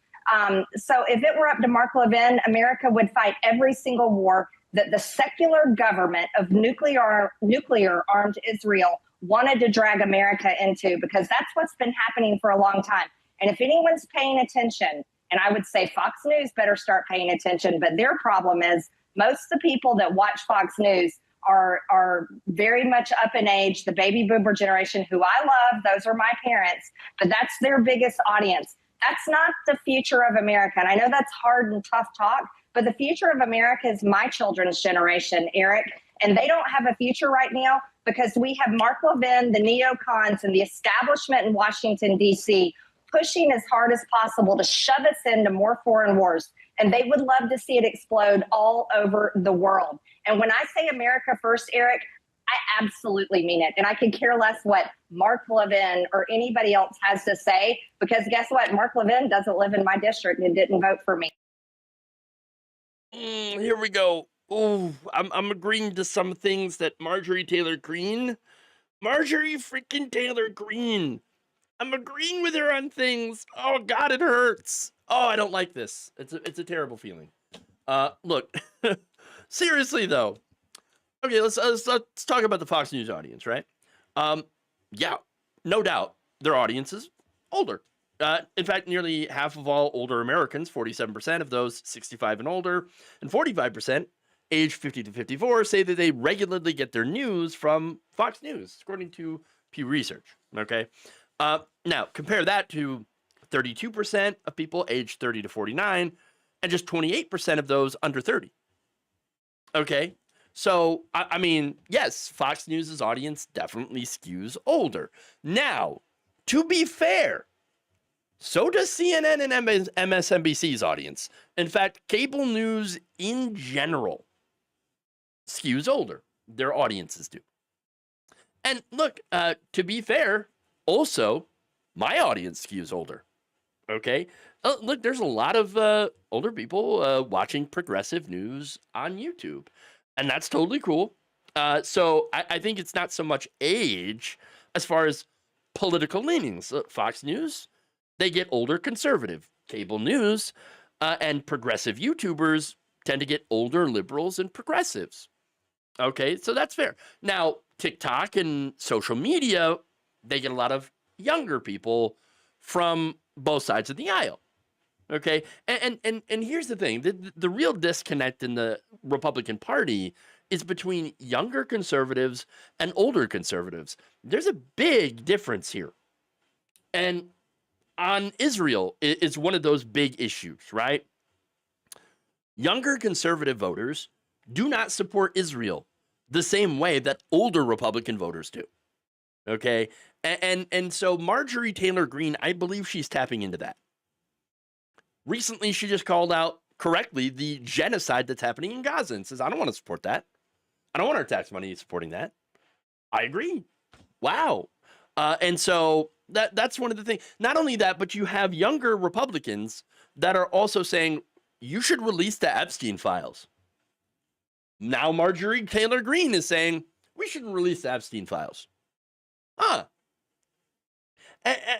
So if it were up to Mark Levin, America would fight every single war that the secular government of nuclear-armed Israel wanted to drag America into, because that's what's been happening for a long time. And if anyone's paying attention, And I would say Fox News better start paying attention. But their problem is most of the people that watch Fox News are very much up in age, the baby boomer generation, who I love. Those are my parents, but that's their biggest audience. That's not the future of America. And I know that's hard and tough talk, but the future of America is my children's generation, Eric. And they don't have a future right now because we have Mark Levin, the neocons, and the establishment in Washington, D.C., pushing as hard as possible to shove us into more foreign wars. And they would love to see it explode all over the world. And when I say America first, Eric, I absolutely mean it. And I could care less what Mark Levin or anybody else has to say, because guess what? Mark Levin doesn't live in my district and didn't vote for me. Here we go. Oh, I'm agreeing to some things that Marjorie freaking Taylor Greene. I'm agreeing with her on things. Oh God, it hurts. Oh, I don't like this. It's a terrible feeling. Look, seriously though. Okay, let's talk about the Fox News audience, right? Yeah, no doubt their audience is older. In fact, nearly half of all older Americans, 47% of those 65 and older, and 45% age 50 to 54, say that they regularly get their news from Fox News, according to Pew Research. Okay, now compare that to 32% of people aged 30 to 49, and just 28% of those under 30. Okay. So, I mean, yes, Fox News' audience definitely skews older. Now, to be fair, so does CNN and MSNBC's audience. In fact, cable news in general skews older. Their audiences do. And look, to be fair, also, my audience skews older. Okay? Look, there's a lot of older people watching progressive news on YouTube. And that's totally cool. So I think it's not so much age as far as political leanings. Fox News, they get older conservative. Cable news and progressive YouTubers tend to get older liberals and progressives. Okay, so that's fair. Now, TikTok and social media, they get a lot of younger people from both sides of the aisle. Okay, and here's the thing: the real disconnect in the Republican Party is between younger conservatives and older conservatives. There's a big difference here, and on Israel is one of those big issues, right? Younger conservative voters do not support Israel the same way that older Republican voters do. Okay, and so Marjorie Taylor Greene, I believe she's tapping into that. Recently, she just called out correctly the genocide that's happening in Gaza and says, I don't want to support that. I don't want our tax money supporting that. I agree. Wow. And so that's one of the things. Not only that, but you have younger Republicans that are also saying, you should release the Epstein files. Now Marjorie Taylor Greene is saying, we should release the Epstein files.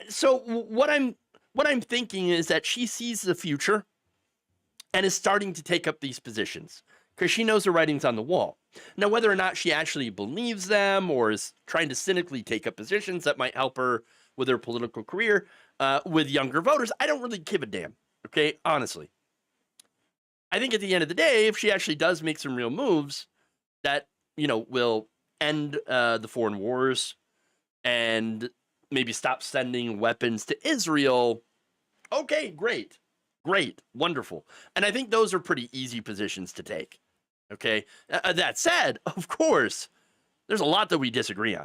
So what I'm thinking is that she sees the future and is starting to take up these positions because she knows the writing's on the wall. Now, whether or not she actually believes them or is trying to cynically take up positions that might help her with her political career with younger voters, I don't really give a damn, okay, honestly. I think at the end of the day, if she actually does make some real moves that, will end the foreign wars and maybe stop sending weapons to Israel, okay, great, wonderful. And I think those are pretty easy positions to take, okay? That said, of course, there's a lot that we disagree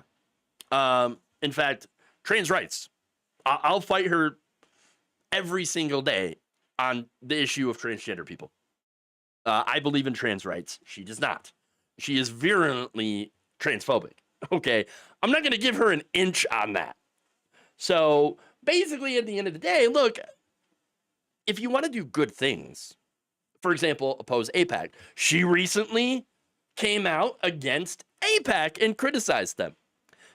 on. In fact, trans rights. I'll fight her every single day on the issue of transgender people. I believe in trans rights. She does not. She is virulently transphobic, okay? I'm not going to give her an inch on that. So basically, at the end of the day, look, if you want to do good things, for example, oppose AIPAC, she recently came out against AIPAC and criticized them.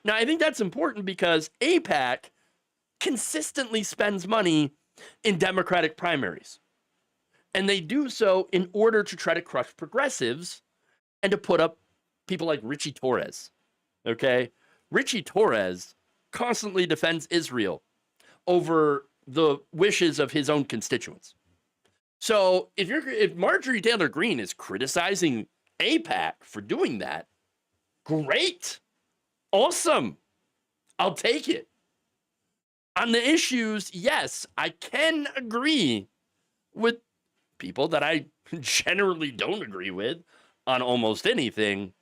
Now, I think that's important because AIPAC consistently spends money in Democratic primaries. And they do so in order to try to crush progressives and to put up people like Richie Torres, okay? Richie Torres constantly defends Israel over the wishes of his own constituents. So if Marjorie Taylor Greene is criticizing AIPAC for doing that, great. Awesome. I'll take it. On the issues, yes, I can agree with people that I generally don't agree with on almost anything.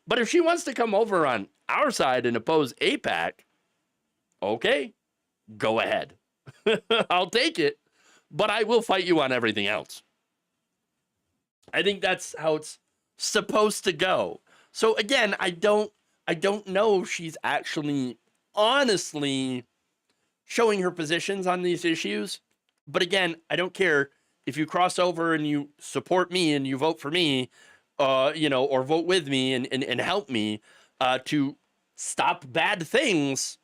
But if she wants to come over on our side and oppose AIPAC, okay, go ahead. I'll take it, but I will fight you on everything else. I think that's how it's supposed to go. So again, I don't know if she's actually honestly showing her positions on these issues. But again, I don't care if you cross over and you support me and you vote for me, or vote with me and help me to stop bad things.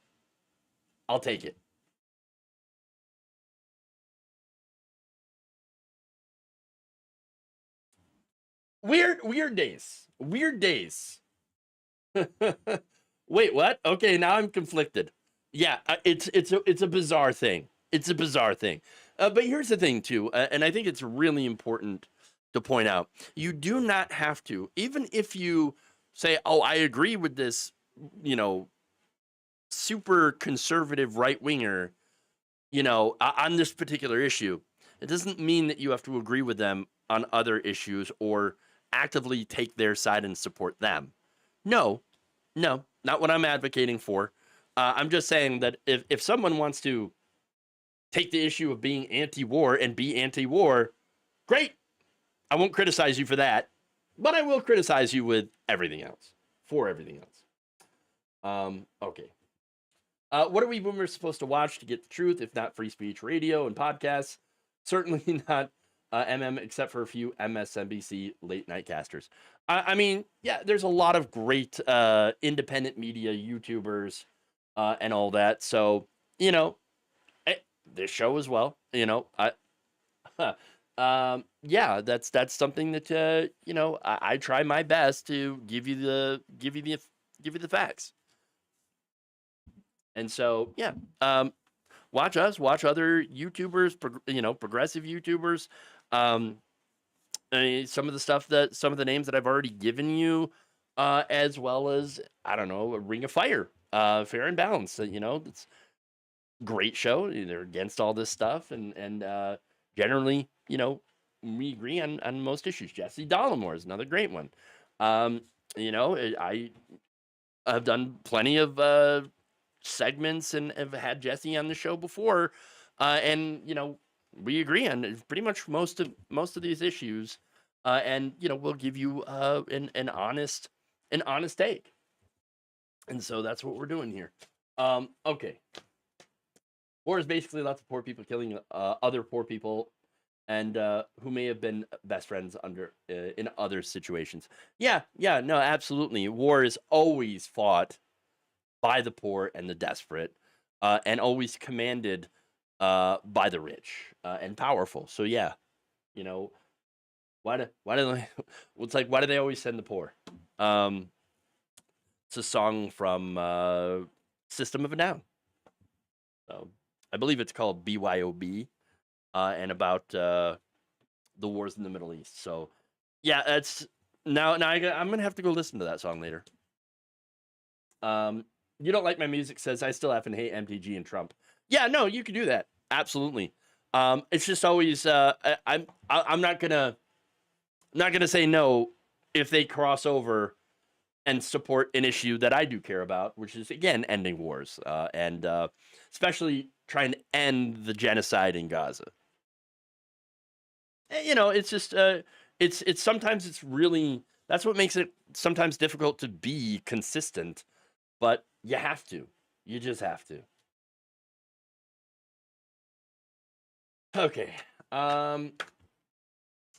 I'll take it. Weird days. Wait, what? Okay, now I'm conflicted. Yeah, it's a bizarre thing. But here's the thing too, and I think it's really important to point out. You do not have to, even if you say, "Oh, I agree with this," super conservative right winger, on this particular issue. It doesn't mean that you have to agree with them on other issues or actively take their side and support them. No, not what I'm advocating for. I'm just saying that if someone wants to take the issue of being anti-war and be anti-war, great. I won't criticize you for that, but I will criticize you with everything else, for everything else. Okay. What are we boomers supposed to watch to get the truth, if not free speech radio and podcasts? Certainly not except for a few MSNBC late night casters. I mean, yeah, there's a lot of great independent media YouTubers and all that. So, this show as well, yeah, that's something that, I try my best to give you the facts. And so, yeah, watch us, watch other YouTubers, progressive YouTubers. Some of the names that I've already given you, as well as, I don't know, Ring of Fire, Fair and Balanced. It's great show. They're against all this stuff, and generally, we agree on most issues. Jesse Dollimore is another great one. I have done plenty of segments and have had Jesse on the show before, and we agree on pretty much most of these issues, and we'll give you an honest take, and so that's what we're doing here. Okay, war is basically lots of poor people killing other poor people, and who may have been best friends in other situations. Yeah, no, absolutely. War is always fought by the poor and the desperate, and always commanded by the rich and powerful. So yeah, why do they? It's like, why do they always send the poor? It's a song from System of a Down. So I believe it's called BYOB, and about the wars in the Middle East. So yeah, that's now I'm gonna have to go listen to that song later. You don't like my music, says I still happen to hate MTG and Trump. Yeah, no, you can do that. Absolutely. It's just always I'm not gonna say no if they cross over and support an issue that I do care about, which is, again, ending wars, and especially trying to end the genocide in Gaza. It's just it's sometimes it's really, that's what makes it sometimes difficult to be consistent. But you have to. You just have to. Okay.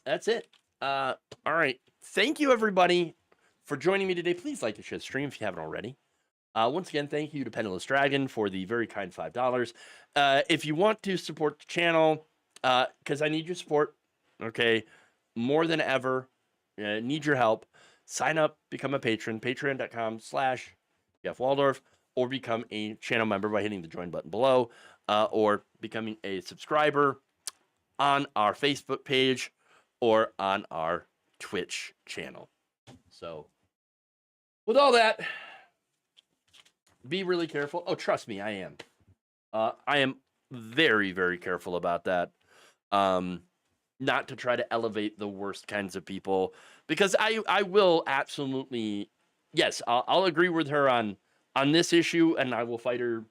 That's it. All right. Thank you, everybody, for joining me today. Please like and share the stream if you haven't already. Once again, thank you to Penniless Dragon for the very kind $5. If you want to support the channel, because I need your support, okay, more than ever, need your help, sign up, become a patron, patreon.com/Jeff Waldorf, or become a channel member by hitting the join button below, or becoming a subscriber on our Facebook page or on our Twitch channel. So with all that, be really careful. Oh, trust me, I am. I am very, very careful about that. Not to try to elevate the worst kinds of people, because I will absolutely, yes, I'll agree with her on this issue, and I will fight her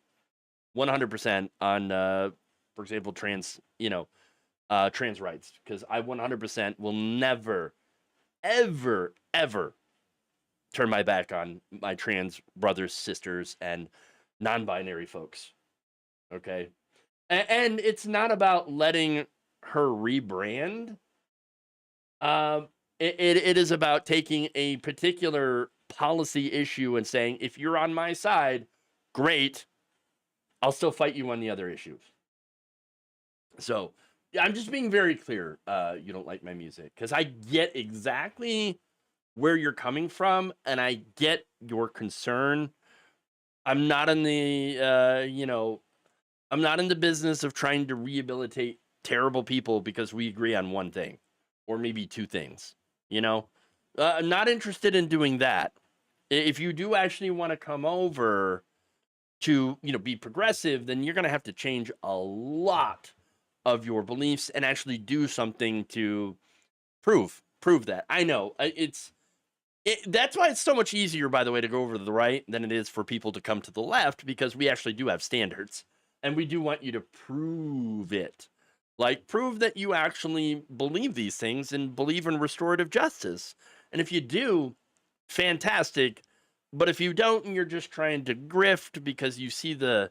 100% on, for example, trans rights, because I 100% will never, ever, ever turn my back on my trans brothers, sisters, and non-binary folks. Okay. And it's not about letting her rebrand. It is about taking a particular policy issue and saying, if you're on my side, great, I'll still fight you on the other issues. So I'm just being very clear. You don't like my music, because I get exactly where you're coming from, and I get your concern. I'm not in the, I'm not in the business of trying to rehabilitate terrible people because we agree on one thing or maybe two things, I'm not interested in doing that. If you do actually want to come over to, be progressive, then you're going to have to change a lot of your beliefs and actually do something to prove that. I know that's why it's so much easier, by the way, to go over to the right than it is for people to come to the left, because we actually do have standards. And we do want you to prove it. Like, prove that you actually believe these things and believe in restorative justice. And if you do, fantastic. But if you don't, and you're just trying to grift because you see the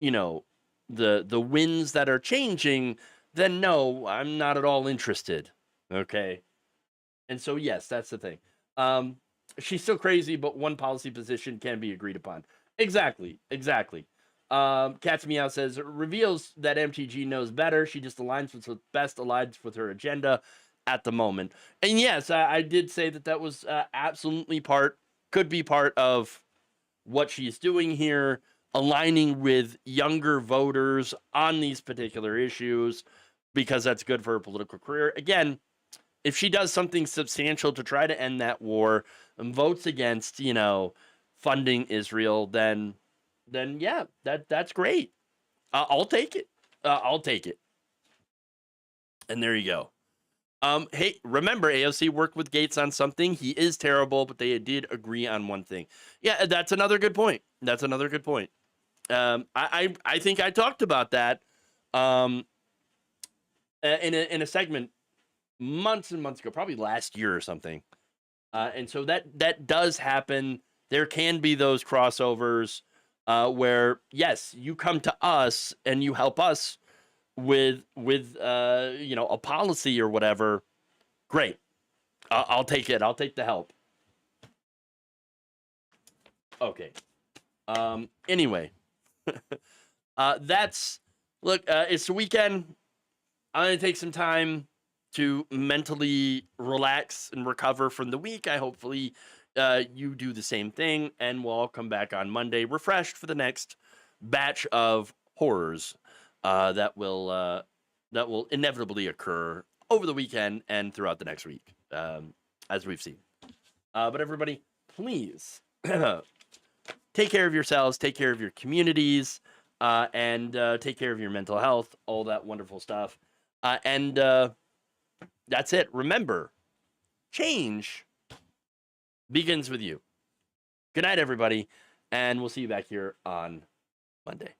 winds that are changing, then no, I'm not at all interested. Okay? And so, yes, that's the thing. She's still crazy, but one policy position can be agreed upon. Exactly. Cat's Meow says, reveals that MTG knows better. She just aligns with what's best, aligns with her agenda at the moment. And yes, I did say that was absolutely could be part of what she's doing here, aligning with younger voters on these particular issues, because that's good for her political career. Again, if she does something substantial to try to end that war and votes against, funding Israel, then yeah, that's great. I'll take it. And there you go. Hey, remember, AOC worked with Gates on something. He is terrible, but they did agree on one thing. Yeah, that's another good point. I think I talked about that in a segment months and months ago, probably last year or something. And so that does happen. There can be those crossovers where, yes, you come to us and you help us with a policy or whatever. Great. I'll take it. I'll take the help. Okay. Anyway, it's the weekend. I'm going to take some time to mentally relax and recover from the week. Hopefully you do the same thing, and we'll all come back on Monday refreshed for the next batch of horrors that will inevitably occur over the weekend and throughout the next week, as we've seen. But everybody, please take care of yourselves, take care of your communities, and take care of your mental health, all that wonderful stuff. And that's it. Remember, change begins with you. Good night, everybody, and we'll see you back here on Monday.